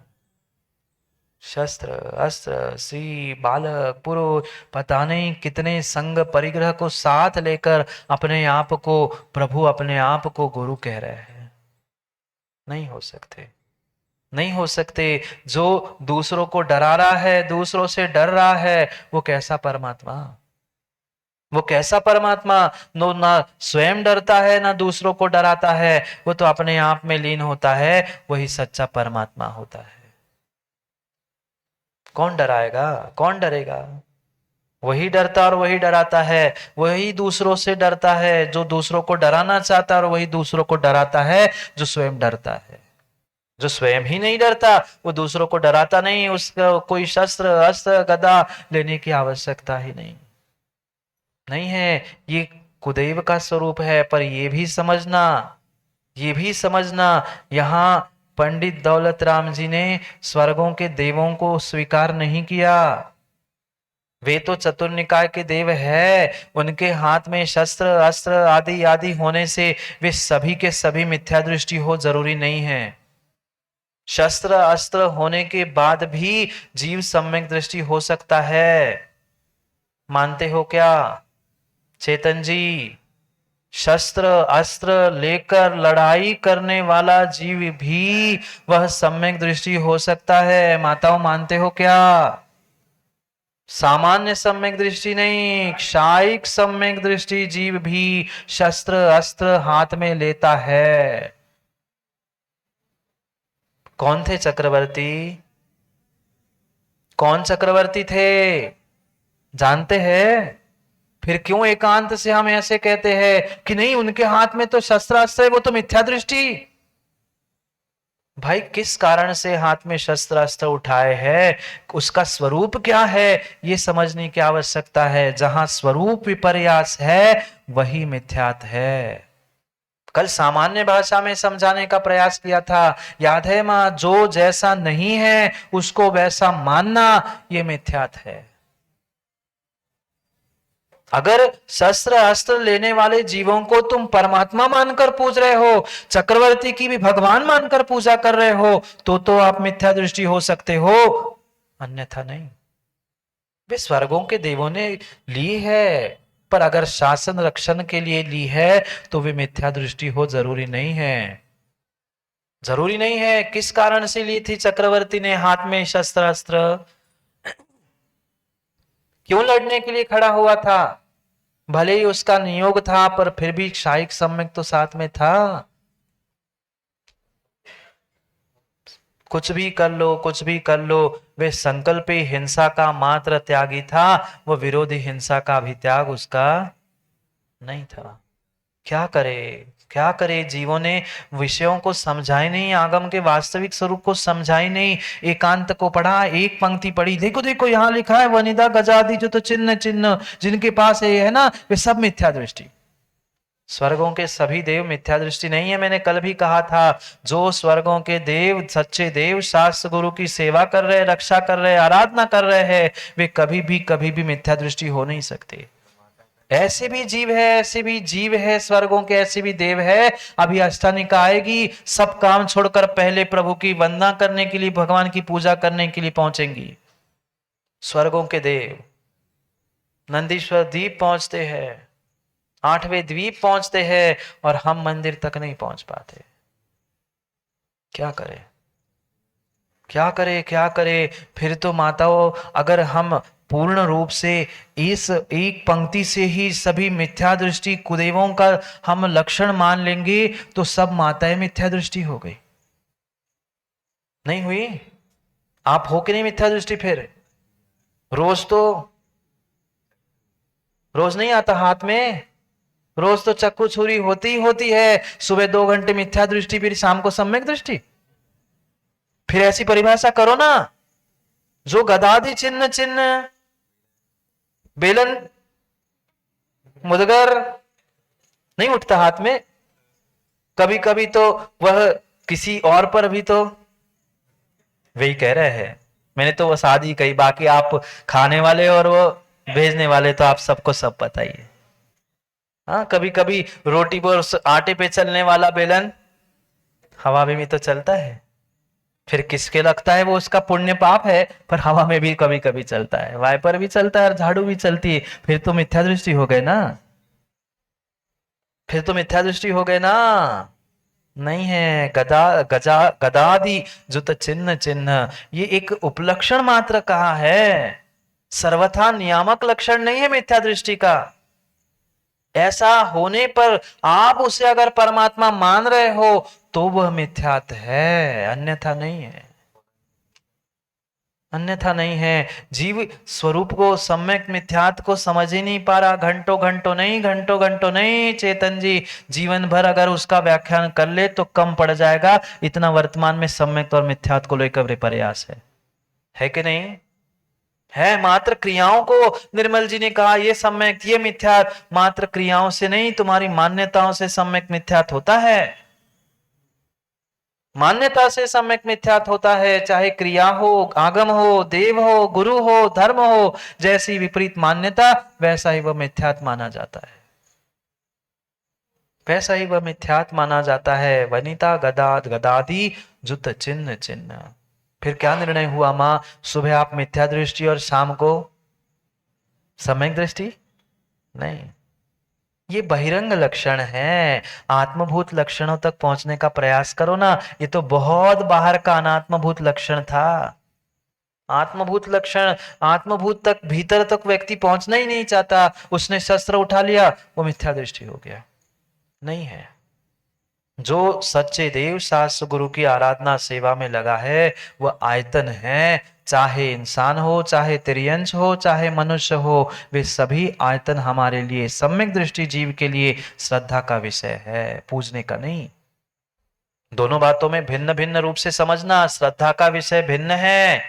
शस्त्र अस्त्र श्री बालक पुरुष, पता नहीं कितने संग परिग्रह को साथ लेकर अपने आप को प्रभु, अपने आप को गुरु कह रहे हैं। नहीं हो सकते, नहीं हो सकते। जो दूसरों को डरा रहा है, दूसरों से डर रहा है, वो कैसा परमात्मा? वो कैसा परमात्मा? नो, ना स्वयं डरता है ना दूसरों को डराता है, वो तो अपने आप में लीन होता है, वही सच्चा परमात्मा होता है। कौन डराएगा, कौन डरेगा? वही डरता और वही डराता है। वही दूसरों से डरता है जो दूसरों को डराना चाहता है, और वही दूसरों को डराता है जो स्वयं डरता है। जो स्वयं ही नहीं डरता वो दूसरों को डराता नहीं, उसका कोई शस्त्र अस्त्र गदा लेने की आवश्यकता ही नहीं, नहीं है। ये कुदैव का स्वरूप है। पर ये भी समझना, ये भी समझना, यहाँ पंडित दौलत राम जी ने स्वर्गों के देवों को स्वीकार नहीं किया। वे तो चतुर्निकाय के देव है, उनके हाथ में शस्त्र अस्त्र आदि आदि होने से वे सभी के सभी मिथ्या दृष्टि हो जरूरी नहीं है। शस्त्र अस्त्र होने के बाद भी जीव सम्यक दृष्टि हो सकता है। मानते हो क्या चेतन जी? शस्त्र अस्त्र लेकर लड़ाई करने वाला जीव भी वह सम्यक दृष्टि हो सकता है। माताओं मानते हो क्या? सामान्य सम्यक दृष्टि नहीं, क्षायिक सम्यक दृष्टि जीव भी शस्त्र अस्त्र हाथ में लेता है। कौन थे चक्रवर्ती? कौन चक्रवर्ती थे जानते हैं? फिर क्यों एकांत से हम ऐसे कहते हैं कि नहीं उनके हाथ में तो शस्त्र अस्त्र है, वो तो मिथ्या दृष्टि। भाई किस कारण से हाथ में शस्त्र अस्त्र उठाए है, उसका स्वरूप क्या है, ये समझने की आवश्यकता है। जहां स्वरूप विपर्यास है वही मिथ्यात है। कल सामान्य भाषा में समझाने का प्रयास किया था, याद है मां? जो जैसा नहीं है उसको वैसा मानना ये मिथ्यात है। अगर शस्त्र अस्त्र लेने वाले जीवों को तुम परमात्मा मानकर पूज रहे हो, चक्रवर्ती की भी भगवान मानकर पूजा कर रहे हो, तो आप मिथ्या दृष्टि हो सकते हो, अन्यथा नहीं। वे स्वर्गों के देवों ने ली है, पर अगर शासन रक्षण के लिए ली है तो वे मिथ्या दृष्टि हो जरूरी नहीं है। जरूरी नहीं है। किस कारण से ली थी चक्रवर्ती ने हाथ में शस्त्र अस्त्र? क्यों लड़ने के लिए खड़ा हुआ था? भले ही उसका नियोग था, पर फिर भी शाही सम्यक तो साथ में था। कुछ भी कर लो, कुछ भी कर लो, वे संकल्पी हिंसा का मात्र त्यागी था, वो विरोधी हिंसा का भी त्याग उसका नहीं था। क्या करे, क्या करे? जीवों ने विषयों को समझाई नहीं, आगम के वास्तविक स्वरूप को समझाई नहीं। एकांत को पढ़ा, एक पंक्ति पढ़ी, देखो देखो यहाँ लिखा है वनिता गजादि जो तो चिन्ह चिन्ह जिनके पास है ना, वे सब मिथ्या दृष्टि। स्वर्गों के सभी देव मिथ्या दृष्टि नहीं है। मैंने कल भी कहा था, जो स्वर्गों के देव सच्चे देव शास्त्र गुरु की सेवा कर रहे, रक्षा कर रहे, आराधना कर रहे हैं, वे कभी भी मिथ्या दृष्टि हो नहीं सकते। ऐसे भी जीव है, ऐसे भी जीव है स्वर्गों के, ऐसे भी देव है। अभी अष्टानिका आएगी, सब काम छोड़कर पहले प्रभु की वंदना करने के लिए, भगवान की पूजा करने के लिए पहुंचेंगी। स्वर्गों के देव नंदीश्वर द्वीप पहुंचते हैं, 8वें द्वीप पहुंचते हैं, और हम मंदिर तक नहीं पहुंच पाते। क्या करें, क्या करे, क्या करे? फिर तो माताओं, अगर हम पूर्ण रूप से इस एक पंक्ति से ही सभी मिथ्या दृष्टि कुदेवों का हम लक्षण मान लेंगे, तो सब माताएं मिथ्या दृष्टि हो गई। नहीं हुई? आप हो कि नहीं मिथ्या दृष्टि? फिर रोज तो, रोज नहीं आता हाथ में, रोज तो चक्कू छुरी होती ही होती है। सुबह 2 घंटे मिथ्या दृष्टि, फिर शाम को सम्यक दृष्टि। फिर ऐसी परिभाषा करो ना, जो गदादि चिन्ह चिन्ह बेलन मुदगर नहीं उठता हाथ में, कभी कभी तो वह किसी और पर भी तो, वही कह रहे हैं। मैंने तो वो शादी कही, बाकी आप खाने वाले और वो भेजने वाले तो आप सबको सब पता ही है। हाँ, कभी कभी रोटी पर आटे पे चलने वाला बेलन हवा में भी तो चलता है। फिर किसके लगता है वो उसका पुण्य पाप है, पर हवा में भी कभी कभी चलता है, वाइपर भी चलता है और झाड़ू भी चलती है। फिर तो मिथ्या दृष्टि हो गए ना, फिर तो मिथ्या दृष्टि हो गए ना। नहीं है। गदादि जुत चिन्ह चिन्ह, ये एक उपलक्षण मात्र कहा है, सर्वथा नियामक लक्षण नहीं है मिथ्या दृष्टि का। ऐसा होने पर आप उसे अगर परमात्मा मान रहे हो तो वह मिथ्यात है, अन्यथा नहीं है, अन्यथा नहीं है। जीव स्वरूप को, सम्यक मिथ्यात को समझ ही नहीं पा रहा। घंटों घंटों नहीं, घंटों घंटों नहीं चेतन जी, जीवन भर अगर उसका व्याख्यान कर ले तो कम पड़ जाएगा। इतना वर्तमान में सम्यक और मिथ्यात को लेकर प्रयास है कि नहीं? है। मात्र क्रियाओं को, निर्मल जी ने कहा ये सम्यक ये मिथ्यात, मात्र क्रियाओं से नहीं, तुम्हारी मान्यताओं से सम्यक मिथ्यात होता है। मान्यता से सम्यक मिथ्यात होता है, चाहे क्रिया हो, आगम हो, देव हो, गुरु हो, धर्म हो। जैसी विपरीत मान्यता वैसा ही वह मिथ्यात माना जाता है, वैसा ही वह मिथ्यात माना जाता है। वनिता गदाद गदादि जुत चिन्ह चिन्ह। फिर क्या निर्णय हुआ मां? सुबह आप मिथ्या दृष्टि और शाम को सम्यक दृष्टि? नहीं, ये बहिरंग लक्षण है। आत्मभूत लक्षणों तक पहुंचने का प्रयास करो ना। ये तो बहुत बाहर का अनात्मभूत लक्षण था। आत्मभूत लक्षण, आत्मभूत तक, भीतर तक व्यक्ति पहुंचना ही नहीं चाहता। उसने शस्त्र उठा लिया, वो मिथ्या दृष्टि हो गया। नहीं है। जो सच्चे देव शास्त्र गुरु की आराधना सेवा में लगा है वह आयतन है, चाहे इंसान हो, चाहे तिर्यंश हो, चाहे मनुष्य हो, वे सभी आयतन हमारे लिए, सम्यक दृष्टि जीव के लिए श्रद्धा का विषय है, पूजने का नहीं। दोनों बातों में भिन्न भिन्न रूप से समझना। श्रद्धा का विषय भिन्न है,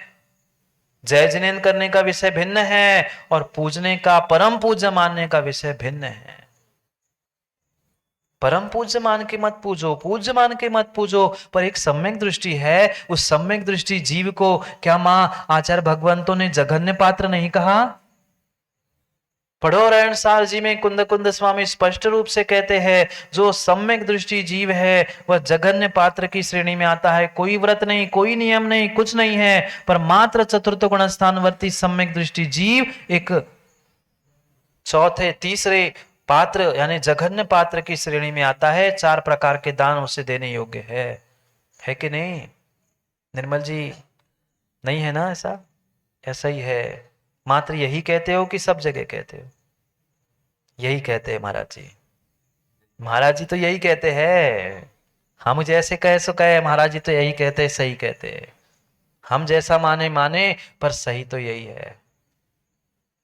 जय जिनेन्द्र करने का विषय भिन्न है, और पूजने का, परम पूज्य मानने का विषय भिन्न है। परम पूज्य मान के मत पूजो, पूज्य मान के मत पूजो, पर एक सम्यक दृष्टि है। उस सम्यक दृष्टि जीव को क्या मां आचार्य भगवंतों ने जघन्य पात्र नहीं कहा? पढ़ो रणसार जी में कुंद कुंद स्वामी स्पष्ट रूप से कहते हैं, जो सम्यक दृष्टि जीव है वह जघन्य पात्र की श्रेणी में आता है। कोई व्रत नहीं, कोई नियम नहीं, कुछ नहीं है, पर मात्र चतुर्थ गुण स्थानवर्ती सम्यक दृष्टि जीव एक चौथे तीसरे पात्र यानी जघन्य पात्र की श्रेणी में आता है। 4 प्रकार के दान उसे देने योग्य है कि नहीं निर्मल जी? नहीं है ना? ऐसा ऐसा ही है। मात्र यही कहते हो कि सब जगह कहते हो? यही कहते हैं महाराज जी। महाराज जी तो यही कहते हैं। हम जैसे कहे सो कहे, महाराज जी तो यही कहते हैं, सही कहते हैं। हम जैसा माने माने, पर सही तो यही है।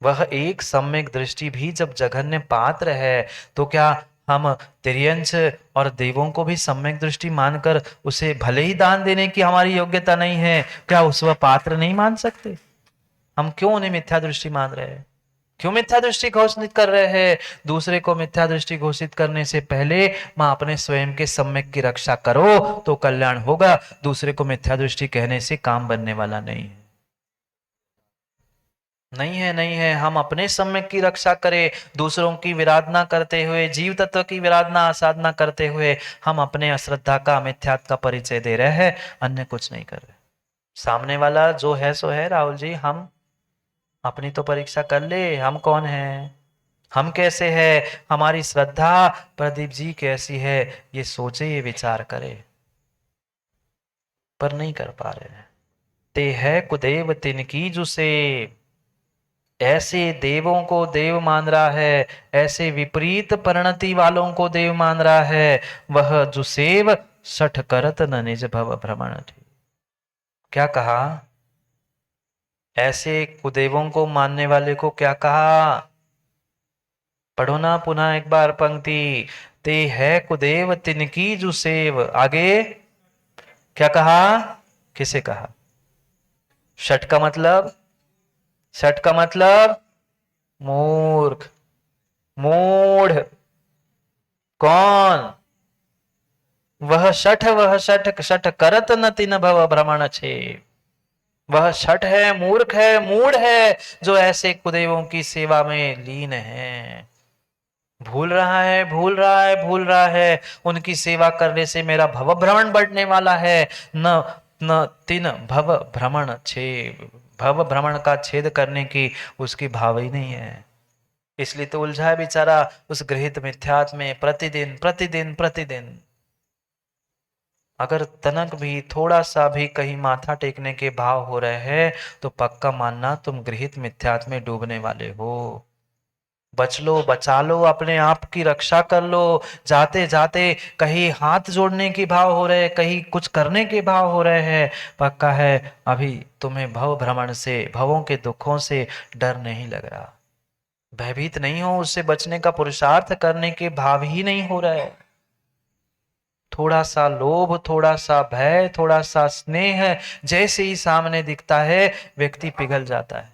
वह एक सम्यक दृष्टि भी जब जघन्य पात्र है, तो क्या हम तिर्यंश और देवों को भी सम्यक दृष्टि मानकर उसे भले ही दान देने की हमारी योग्यता नहीं है, क्या उस वह पात्र नहीं मान सकते? हम क्यों उन्हें मिथ्या दृष्टि मान रहे हैं? क्यों मिथ्या दृष्टि घोषित कर रहे हैं? दूसरे को मिथ्या दृष्टि घोषित करने से पहले मां अपने स्वयं के सम्यक की रक्षा करो तो कल्याण होगा। दूसरे को मिथ्या दृष्टि कहने से काम बनने वाला नहीं है। नहीं है। हम अपने सम्यक की रक्षा करें, दूसरों की विराधना करते हुए, जीव तत्व की विराधना साधना करते हुए हम अपने अश्रद्धा का, मिथ्यात्व का परिचय दे रहे हैं, अन्य कुछ नहीं कर रहे। सामने वाला जो है सो है राहुल जी। हम अपनी तो परीक्षा कर ले, हम कौन हैं, हम कैसे हैं, हमारी श्रद्धा प्रदीप जी कैसी है, ये सोचे, ये विचार करे, पर नहीं कर पा रहे हैं। ते है कुदेव तिनकी जुसे, ऐसे देवों को देव मान रहा है, ऐसे विपरीत परिणति वालों को देव मान रहा है। वह जुसेव सठ करत न निज भव भ्रमण। क्या कहा? ऐसे कुदेवों को मानने वाले को क्या कहा? पढ़ो ना पुनः एक बार पंक्ति। ते है कुदेव तिनकी जुसेव, आगे क्या कहा? किसे कहा? षट का मतलब, षट का मतलब मूर्ख, मूढ़। कौन? वह षट षट करत न तिन भव भ्रमण छे। वह षट है, मूर्ख है, मूढ़ है, जो ऐसे कुदेवों की सेवा में लीन है। भूल रहा है, भूल रहा है, भूल रहा है, उनकी सेवा करने से मेरा भव भ्रमण बढ़ने वाला है। न न तीन भव भ्रमण छे, भव भ्रमण का छेद करने की उसकी भाव ही नहीं है। इसलिए तो उलझा है बेचारा उस गृहित मिथ्यात्व में प्रतिदिन प्रतिदिन प्रतिदिन। अगर तनक भी, थोड़ा सा भी कहीं माथा टेकने के भाव हो रहे हैं तो पक्का मानना तुम गृहित मिथ्यात्व में डूबने वाले हो। बच लो, बचा लो, अपने आप की रक्षा कर लो। जाते जाते कहीं हाथ जोड़ने की भाव हो रहे, कहीं कुछ करने के भाव हो रहे हैं, पक्का है अभी तुम्हें भव भ्रमण से, भवों के दुखों से डर नहीं लग रहा, भयभीत नहीं हो, उससे बचने का पुरुषार्थ करने के भाव ही नहीं हो रहा है। थोड़ा सा लोभ, थोड़ा सा भय, थोड़ा सा स्नेह जैसे ही सामने दिखता है व्यक्ति पिघल जाता है।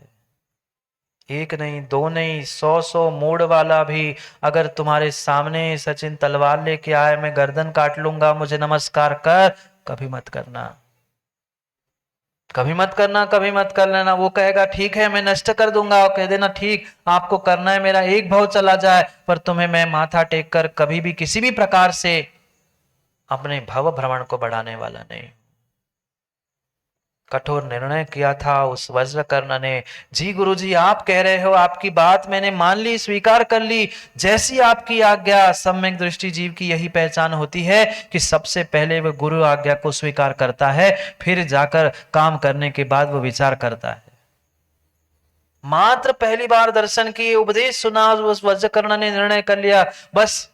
एक नहीं, दो नहीं, 100 मूड वाला भी अगर तुम्हारे सामने सचिन तलवार लेके आए, मैं गर्दन काट लूंगा, मुझे नमस्कार कर, कभी मत करना, कभी मत करना, कभी मत कर लेना। वो कहेगा ठीक है मैं नष्ट कर दूंगा, और कह देना ठीक आपको करना है, मेरा एक भाव चला जाए, पर तुम्हें मैं माथा टेक कर कभी भी किसी भी प्रकार से अपने भव भ्रमण को बढ़ाने वाला नहीं। कठोर निर्णय किया था उस वज्रकर्ण ने। जी गुरुजी आप कह रहे हो, आपकी बात मैंने मान ली, स्वीकार कर ली, जैसी आपकी आज्ञा। सम्यक दृष्टि जीव की यही पहचान होती है कि सबसे पहले वह गुरु आज्ञा को स्वीकार करता है, फिर जाकर काम करने के बाद वह विचार करता है। मात्र पहली बार दर्शन किए, उपदेश सुना, उस वज्रकर्ण ने निर्णय कर लिया बस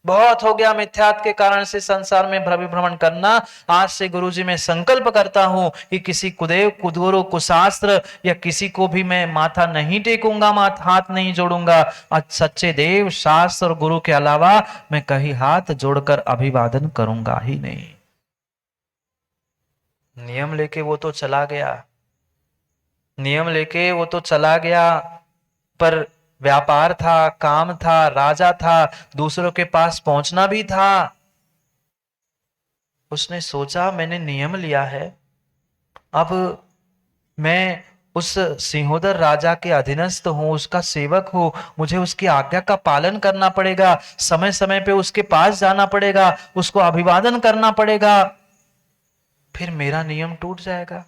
बहुत हो गया मिथ्यात्व के कारण से संसार में भ्रमण करना। आज से गुरुजी मैं संकल्प करता हूं कि किसी कुदेव, कुदगुरु, कुशास्त्र या किसी को भी मैं माथा नहीं टेकूंगा, हाथ नहीं जोड़ूंगा। आज सच्चे देव, शास्त्र और गुरु के अलावा मैं कहीं हाथ जोड़कर अभिवादन करूंगा ही नहीं। नियम लेके वो तो चला गया, नियम लेके वो तो चला गया, पर व्यापार था, काम था, राजा था, दूसरों के पास पहुंचना भी था। उसने सोचा मैंने नियम लिया है, अब मैं उस सिंहोदर राजा के अधीनस्थ हूं, उसका सेवक हूं, मुझे उसकी आज्ञा का पालन करना पड़ेगा, समय समय पे उसके पास जाना पड़ेगा, उसको अभिवादन करना पड़ेगा, फिर मेरा नियम टूट जाएगा।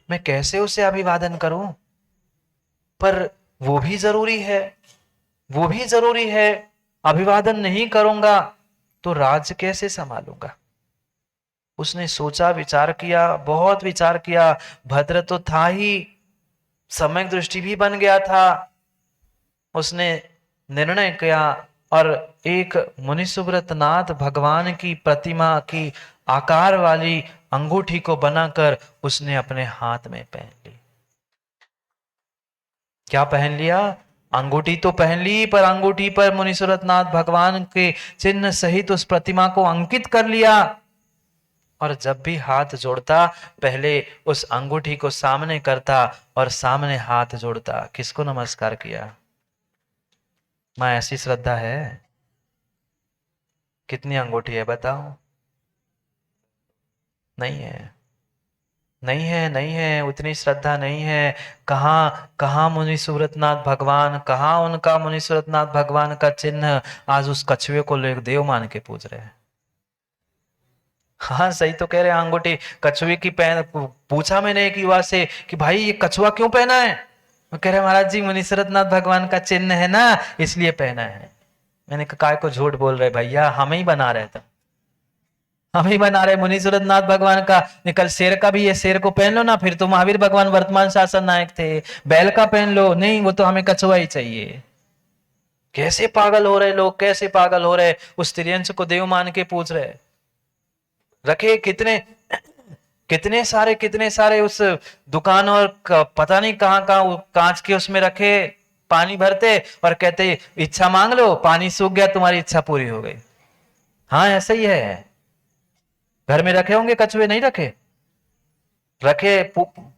मैं कैसे उसे अभिवादन करूं? पर वो भी जरूरी है, वो भी जरूरी है। अभिवादन नहीं करूंगा तो राज्य कैसे संभालूंगा? उसने सोचा, विचार किया, बहुत विचार किया। भद्र तो था ही, सम्यक दृष्टि भी बन गया था। उसने निर्णय किया और एक मुनिसुब्रत नाथ भगवान की प्रतिमा की आकार वाली अंगूठी को बनाकर उसने अपने हाथ में पहन ली। क्या पहन लिया? अंगूठी तो पहन ली, पर अंगूठी पर मुनिसुरत नाथ भगवान के चिन्ह सहित उस प्रतिमा को अंकित कर लिया। और जब भी हाथ जोड़ता पहले उस अंगूठी को सामने करता और सामने हाथ जोड़ता। किसको नमस्कार किया? मां, ऐसी श्रद्धा है? कितनी अंगूठी है बताओ? नहीं है, नहीं है, नहीं है, उतनी श्रद्धा नहीं है। कहाँ कहाँ मुनि सूरतनाथ भगवान, कहाँ उनका मुनि सूरतनाथ भगवान का चिन्ह आज उस कछुए को लोग देव मान के पूज रहे हैं। हाँ सही तो कह रहे हैं, अंगूठी कछुए की पहन। पूछा मैंने एक युवा से कि भाई ये कछुआ क्यों पहना है? वो कह रहे महाराज जी मुनि सूरतनाथ भगवान का चिन्ह है ना, इसलिए पहना है। मैंने कहा काय को झूठ बोल रहे भैया, हम ही बना रहे थे, हम ही बना रहे। मुनि सूरतनाथ भगवान का निकल शेर का भी, ये शेर को पहन लो ना, फिर तो महावीर भगवान वर्तमान शासन नायक थे। बैल का पहन लो, नहीं वो तो हमें कछुआ ही चाहिए। कैसे पागल हो रहे लोग, कैसे पागल हो रहे, उस त्रियंश को देव मान के पूछ रहे। रखे कितने कितने सारे उस दुकान और पता नहीं कहाँ कहाँ कांच के उसमें रखे, पानी भरते और कहते इच्छा मांग लो, पानी सूख गया, तुम्हारी इच्छा पूरी हो गई। हाँ ऐसा ही है। घर में रखे होंगे कछुए, नहीं रखे? रखे।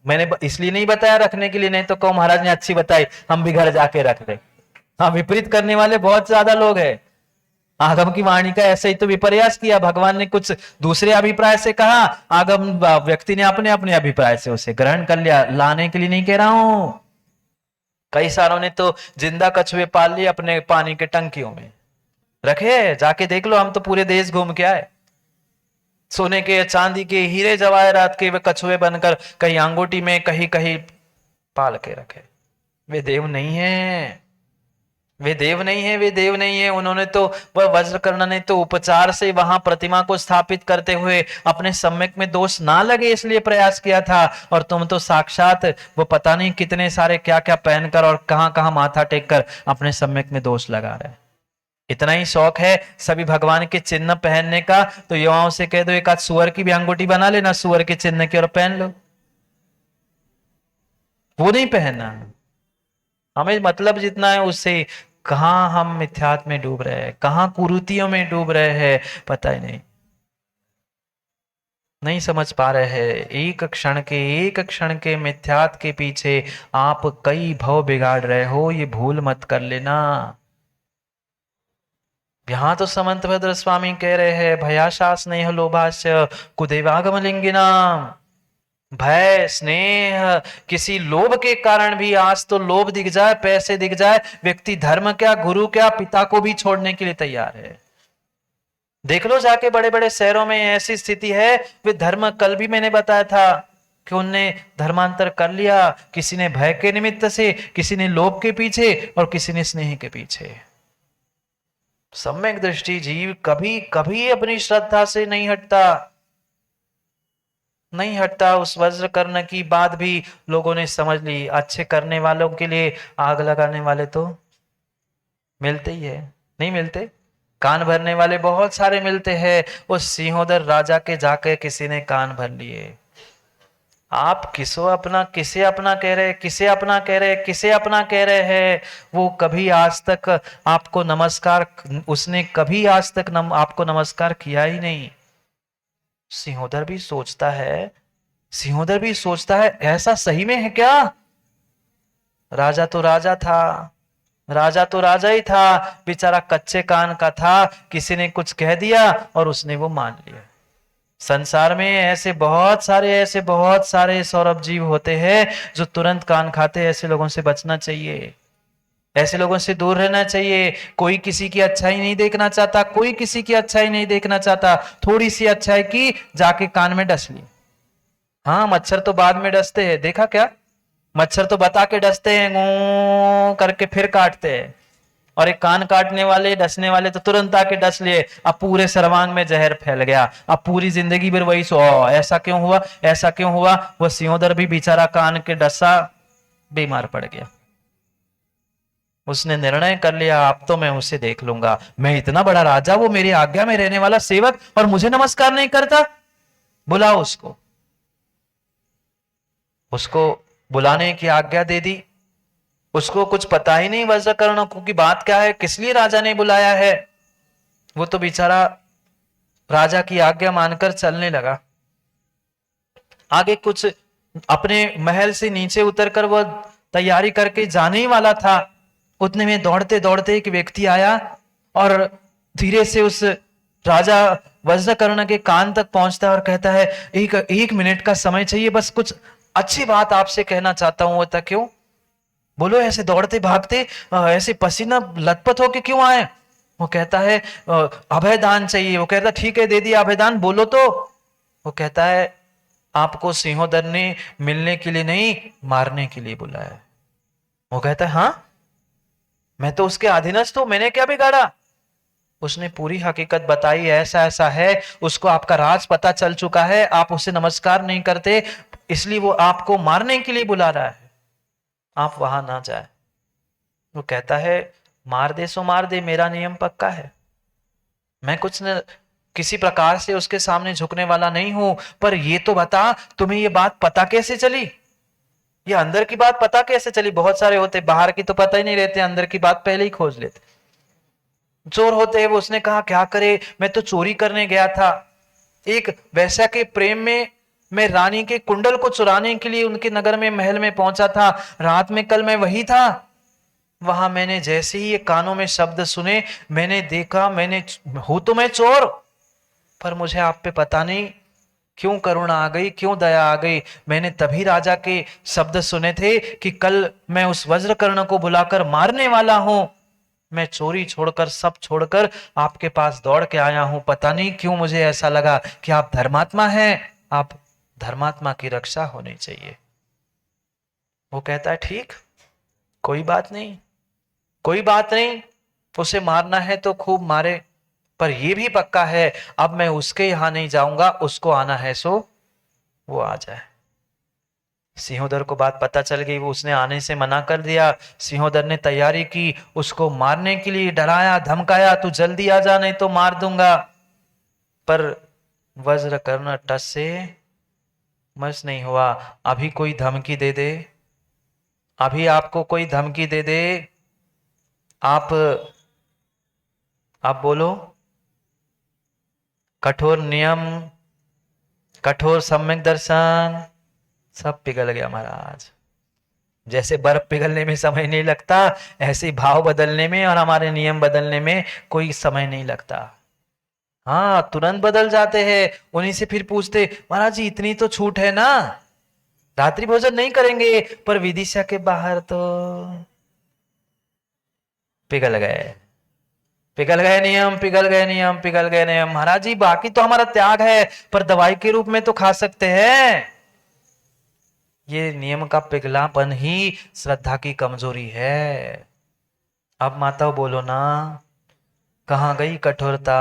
मैंने इसलिए नहीं बताया रखने के लिए, नहीं तो कहो महाराज ने अच्छी बताई, हम भी घर जाके रख ले। हाँ, विपरीत करने वाले बहुत ज्यादा लोग हैं। आगम की वाणी का ऐसे ही तो विपर्यास किया, भगवान ने कुछ दूसरे अभिप्राय से कहा, आगम व्यक्ति ने अपने अपने अभिप्राय से उसे ग्रहण कर लिया। लाने के लिए नहीं कह रहा हूं। कई सारों ने तो जिंदा कछुए पाल लिए अपने पानी के टंकियों में रखे। जाके देख लो, हम तो पूरे देश घूम के आए। सोने के, चांदी के, हीरे जवाहरात के वे कछुए बनकर कहीं अंगूठी में, कहीं कहीं पाल के रखे। वे देव नहीं है, वे देव नहीं है, वे देव नहीं है। उन्होंने तो, वह वज्रकर्ण ने तो उपचार से वहां प्रतिमा को स्थापित करते हुए अपने सम्यक में दोष ना लगे इसलिए प्रयास किया था। और तुम तो साक्षात वो पता नहीं कितने सारे क्या क्या पहनकर और कहां कहां माथा टेक कर अपने सम्यक में दोष लगा रहे। इतना ही शौक है सभी भगवान के चिन्ह पहनने का, तो युवाओं से कह दो एक आध सुअर की भी अंगूठी बना लेना, सुअर के चिन्ह की, और पहन लो। वो नहीं पहनना। हमें मतलब जितना है उससे। कहां हम मिथ्यात्व में डूब रहे हैं, कहां कुरीतियों में डूब रहे हैं, पता ही नहीं। नहीं समझ पा रहे हैं। एक क्षण के मिथ्यात्व के पीछे आप कई भव बिगाड़ रहे हो, ये भूल मत कर लेना। यहाँ तो समंत भद्र स्वामी कह रहे हैं भयाशा स्नेह लोभास्य कुदेवागम लिंगिनाम। भय स्नेह, किसी लोभ के कारण भी, आज तो लोभ दिख जाए, पैसे दिख जाए, व्यक्ति धर्म क्या, गुरु क्या, पिता को भी छोड़ने के लिए तैयार है। देख लो जाके बड़े बड़े शहरों में ऐसी स्थिति है। वे धर्म, कल भी मैंने बताया था कि उनने धर्मांतर कर लिया, किसी ने भय के निमित्त से, किसी ने लोभ के पीछे और किसी ने स्नेह के पीछे। सम्यक दृष्टि जीव कभी कभी अपनी श्रद्धा से नहीं हटता, नहीं हटता। उस वज्र करने की बात भी लोगों ने समझ ली। अच्छे करने वालों के लिए आग लगाने वाले तो मिलते ही है, नहीं मिलते? कान भरने वाले बहुत सारे मिलते हैं। उस सिंहोदर राजा के जाके किसी ने कान भर लिए। आप किसो अपना, किसे अपना कह रहे, किसे अपना कह रहे, किसे अपना कह रहे हैं? वो कभी आज तक आपको नमस्कार, उसने कभी आज तक आपको नमस्कार किया ही नहीं। सिंहोदर भी सोचता है, सिंहोदर भी सोचता है ऐसा सही में है क्या? राजा तो राजा था, राजा तो राजा ही था, बेचारा कच्चे कान का था, किसी ने कुछ कह दिया और उसने वो मान लिया। संसार में ऐसे बहुत सारे सौरभ जीव होते हैं जो तुरंत कान खाते हैं। ऐसे लोगों से बचना चाहिए, ऐसे लोगों से दूर रहना चाहिए। कोई किसी की अच्छाई नहीं देखना चाहता, कोई किसी की अच्छाई नहीं देखना चाहता। थोड़ी सी अच्छाई की, जाके कान में डस ली। हाँ, मच्छर तो बाद में डसते हैं, देखा क्या? मच्छर तो बता के डसते हैं, गूं करके फिर काटते हैं। और एक कान काटने वाले, डसने वाले तो तुरंत आके डस लिए, अब पूरे सर्वांग में जहर फैल गया। अब पूरी जिंदगी भर वही सो, ऐसा क्यों हुआ, ऐसा क्यों हुआ? वो सिंहोदर भी बेचारा कान के डसा बीमार पड़ गया। उसने निर्णय कर लिया, अब तो मैं उसे देख लूंगा। मैं इतना बड़ा राजा, वो मेरी आज्ञा में रहने वाला सेवक, और मुझे नमस्कार नहीं करता। बुलाओ उसको। उसको बुलाने की आज्ञा दे दी। उसको कुछ पता ही नहीं वज्रकर्ण को की बात क्या है, किस लिए राजा ने बुलाया है। वो तो बेचारा राजा की आज्ञा मानकर चलने लगा। आगे कुछ अपने महल से नीचे उतरकर वह तैयारी करके जाने ही वाला था। उतने में दौड़ते दौड़ते एक व्यक्ति आया और धीरे से उस राजा वज्रकर्ण के कान तक पहुंचता है और कहता है, एक एक मिनट का समय चाहिए, बस कुछ अच्छी बात आपसे कहना चाहता हूं। होता क्यों? बोलो, ऐसे दौड़ते भागते ऐसे पसीना लथपथ होके क्यों आए? वो कहता है, अभय दान चाहिए। वो कहता ठीक है, दे दिया अभय दान, बोलो तो। वो कहता है, आपको सिंहोदर ने मिलने के लिए नहीं, मारने के लिए बुलाया है। वो कहता है, हाँ, मैं तो उसके अधीनस्थ हूं, मैंने क्या बिगाड़ा? उसने पूरी हकीकत बताई, ऐसा ऐसा है, उसको आपका राज पता चल चुका है, आप उसे नमस्कार नहीं करते, इसलिए वो आपको मारने के लिए बुला रहा है, आप वहां ना जाए। वो कहता है, मार दे सो मार दे, मेरा नियम पक्का है। मैं कुछ न किसी प्रकार से उसके सामने झुकने वाला नहीं हूं। पर ये तो बता, तुम्हें ये बात पता कैसे चली? ये अंदर की बात पता कैसे चली? बहुत सारे होते बाहर की तो पता ही नहीं रहते, अंदर की बात पहले ही खोज लेते। चोर होते हैं वो। उसने कहा, क्या करे, मैं तो चोरी करने गया था, एक वैश्या के प्रेम में मैं रानी के कुंडल को चुराने के लिए उनके नगर में, महल में पहुंचा था। रात में कल मैं वही था, वहां मैंने जैसे ही ये कानों में शब्द सुने, मैंने देखा, मैंने हूं तो मैं चोर, पर मुझे आप पे पता नहीं क्यों करुणा आ गई, क्यों दया आ गई। मैंने तभी राजा के शब्द सुने थे कि कल मैं उस वज्रकर्ण को बुलाकर मारने वाला हूं। मैं चोरी छोड़कर, सब छोड़कर आपके पास दौड़ के आया हूं। पता नहीं क्यों मुझे ऐसा लगा कि आप धर्मात्मा हैं, आप धर्मात्मा की रक्षा होनी चाहिए। वो कहता है, ठीक, कोई बात नहीं, कोई बात नहीं, उसे मारना है तो खूब मारे, पर यह भी पक्का है, अब मैं उसके यहां नहीं जाऊंगा, उसको आना है सो वो आ जाए। सिंहोदर को बात पता चल गई, वो उसने आने से मना कर दिया। सिंहोदर ने तैयारी की, उसको मारने के लिए डराया धमकाया, तू जल्दी आ जा नहीं तो मार दूंगा। पर वज्रकर्ण टस से मस नहीं हुआ। अभी कोई धमकी दे दे, अभी आपको कोई धमकी दे दे, आप बोलो, कठोर नियम, कठोर सम्यक दर्शन, सब पिघल गया महाराज। जैसे बर्फ पिघलने में समय नहीं लगता, ऐसे ही भाव बदलने में और हमारे नियम बदलने में कोई समय नहीं लगता। हाँ, तुरंत बदल जाते हैं। उन्हीं से फिर पूछते, महाराज जी इतनी तो छूट है ना, रात्रि भोजन नहीं करेंगे, पर विदिशा के बाहर तो पिघल गए, पिघल गए नियम, पिघल गए नियम, पिघल गए नियम। महाराज जी बाकी तो हमारा त्याग है, पर दवाई के रूप में तो खा सकते हैं। ये नियम का पिघलापन ही श्रद्धा की कमजोरी है। अब माता बोलो ना, कहाँ गई कठोरता,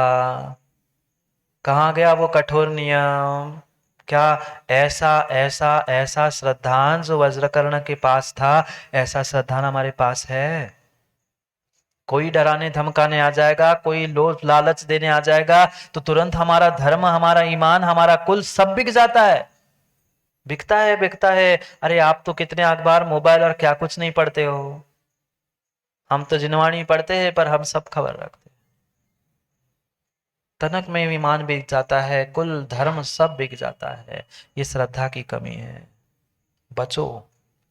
कहाँ गया वो कठोर नियम? क्या ऐसा ऐसा ऐसा श्रद्धान जो वज्रकर्ण के पास था, ऐसा श्रद्धान हमारे पास है? कोई डराने धमकाने आ जाएगा, कोई लोभ लालच देने आ जाएगा, तो तुरंत हमारा धर्म, हमारा ईमान, हमारा कुल सब बिक जाता है। बिकता है, बिकता है। अरे आप तो कितने अखबार, मोबाइल और क्या कुछ नहीं पढ़ते हो। हम तो जिनवाणी पढ़ते हैं, पर हम सब खबर रखते हैं। तनक में विमान बिक जाता है, कुल धर्म सब बिक जाता है। ये श्रद्धा की कमी है। बचो,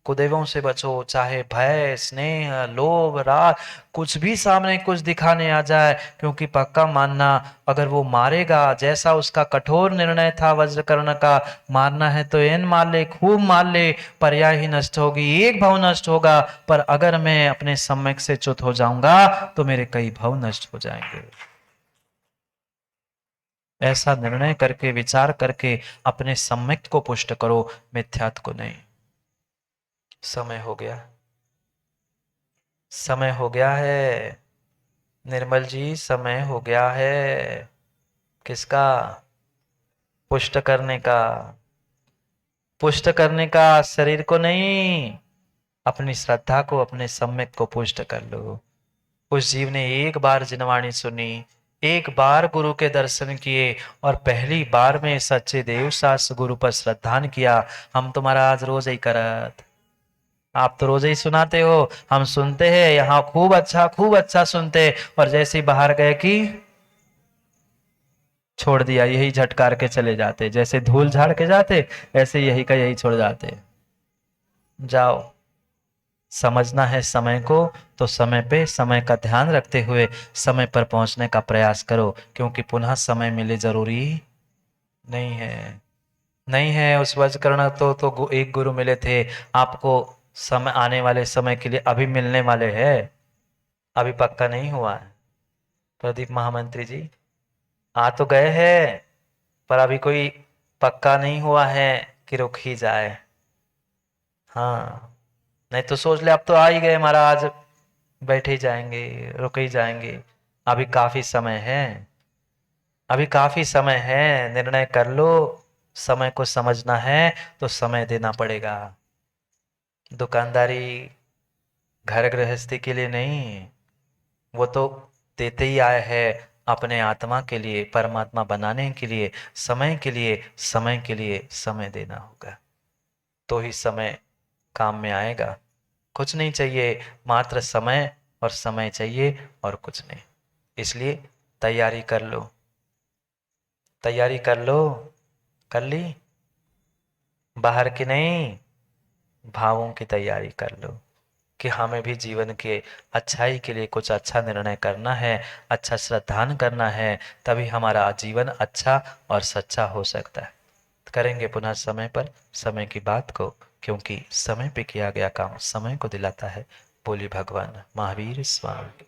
कुदेवों से बचो, चाहे भय, स्नेह, लोभ, राग, कुछ भी सामने कुछ दिखाने आ जाए, क्योंकि पक्का मानना, अगर वो मारेगा, जैसा उसका कठोर निर्णय था वज्रकर्ण का, मारना है तो एन मार ले, खूब मार ले, पर्याय ही नष्ट होगी, एक भव नष्ट होगा। पर अगर मैं अपने सम्यक से च्युत हो जाऊंगा तो मेरे कई भव नष्ट हो जाएंगे। ऐसा निर्णय करके, विचार करके अपने सम्यक को पुष्ट करो, मिथ्यात्व को नहीं। समय हो गया, समय हो गया है निर्मल जी, समय हो गया है। किसका? पुष्ट करने का। पुष्ट करने का, शरीर को नहीं, अपनी श्रद्धा को, अपने सम्यक को पुष्ट कर लो। उस जीव ने एक बार जिनवाणी सुनी, एक बार गुरु के दर्शन किए, और पहली बार में सच्चे देव शास्त्र गुरु पर श्रद्धान किया। हम तुम्हारा आज रोज ही करत, आप तो रोज ही सुनाते हो, हम सुनते हैं यहाँ, खूब अच्छा सुनते, और जैसे ही बाहर गए कि छोड़ दिया, यही झटकार के चले जाते, जैसे धूल झाड़ के जाते, ऐसे यही का यही छोड़ जाते। जाओ, समझना है समय को, तो समय पे समय का ध्यान रखते हुए समय पर पहुंचने का प्रयास करो, क्योंकि पुनः समय मिले जरूरी नहीं है। नहीं है, उस वज्रकर्ण तो एक गुरु मिले थे, आपको समय, आने वाले समय के लिए अभी मिलने वाले हैं, अभी पक्का नहीं हुआ है। प्रदीप महामंत्री जी आ तो गए हैं, पर अभी कोई पक्का नहीं हुआ है कि रुक ही जाए। हाँ, नहीं तो सोच ले अब तो आ ही गए महाराज, बैठे ही जाएंगे, रुक ही जाएंगे। अभी काफी समय है, अभी काफी समय है, निर्णय कर लो। समय को समझना है तो समय देना पड़ेगा। दुकानदारी घर गृहस्थी के लिए नहीं, वो तो देते ही आए हैं अपने आत्मा के लिए, परमात्मा बनाने के लिए, समय के लिए, समय के लिए समय देना होगा, तो ही समय काम में आएगा। कुछ नहीं चाहिए, मात्र समय, और समय चाहिए और कुछ नहीं। इसलिए तैयारी कर लो, तैयारी कर लो। कर ली? बाहर की नहीं, भावों की तैयारी कर लो, कि हमें भी जीवन के अच्छाई के लिए कुछ अच्छा निर्णय करना है, अच्छा श्रद्धान करना है, तभी हमारा जीवन अच्छा और सच्चा हो सकता है। करेंगे पुनः समय पर समय की बात को, क्योंकि समय पे किया गया काम समय को दिलाता है। बोली भगवान महावीर स्वामी।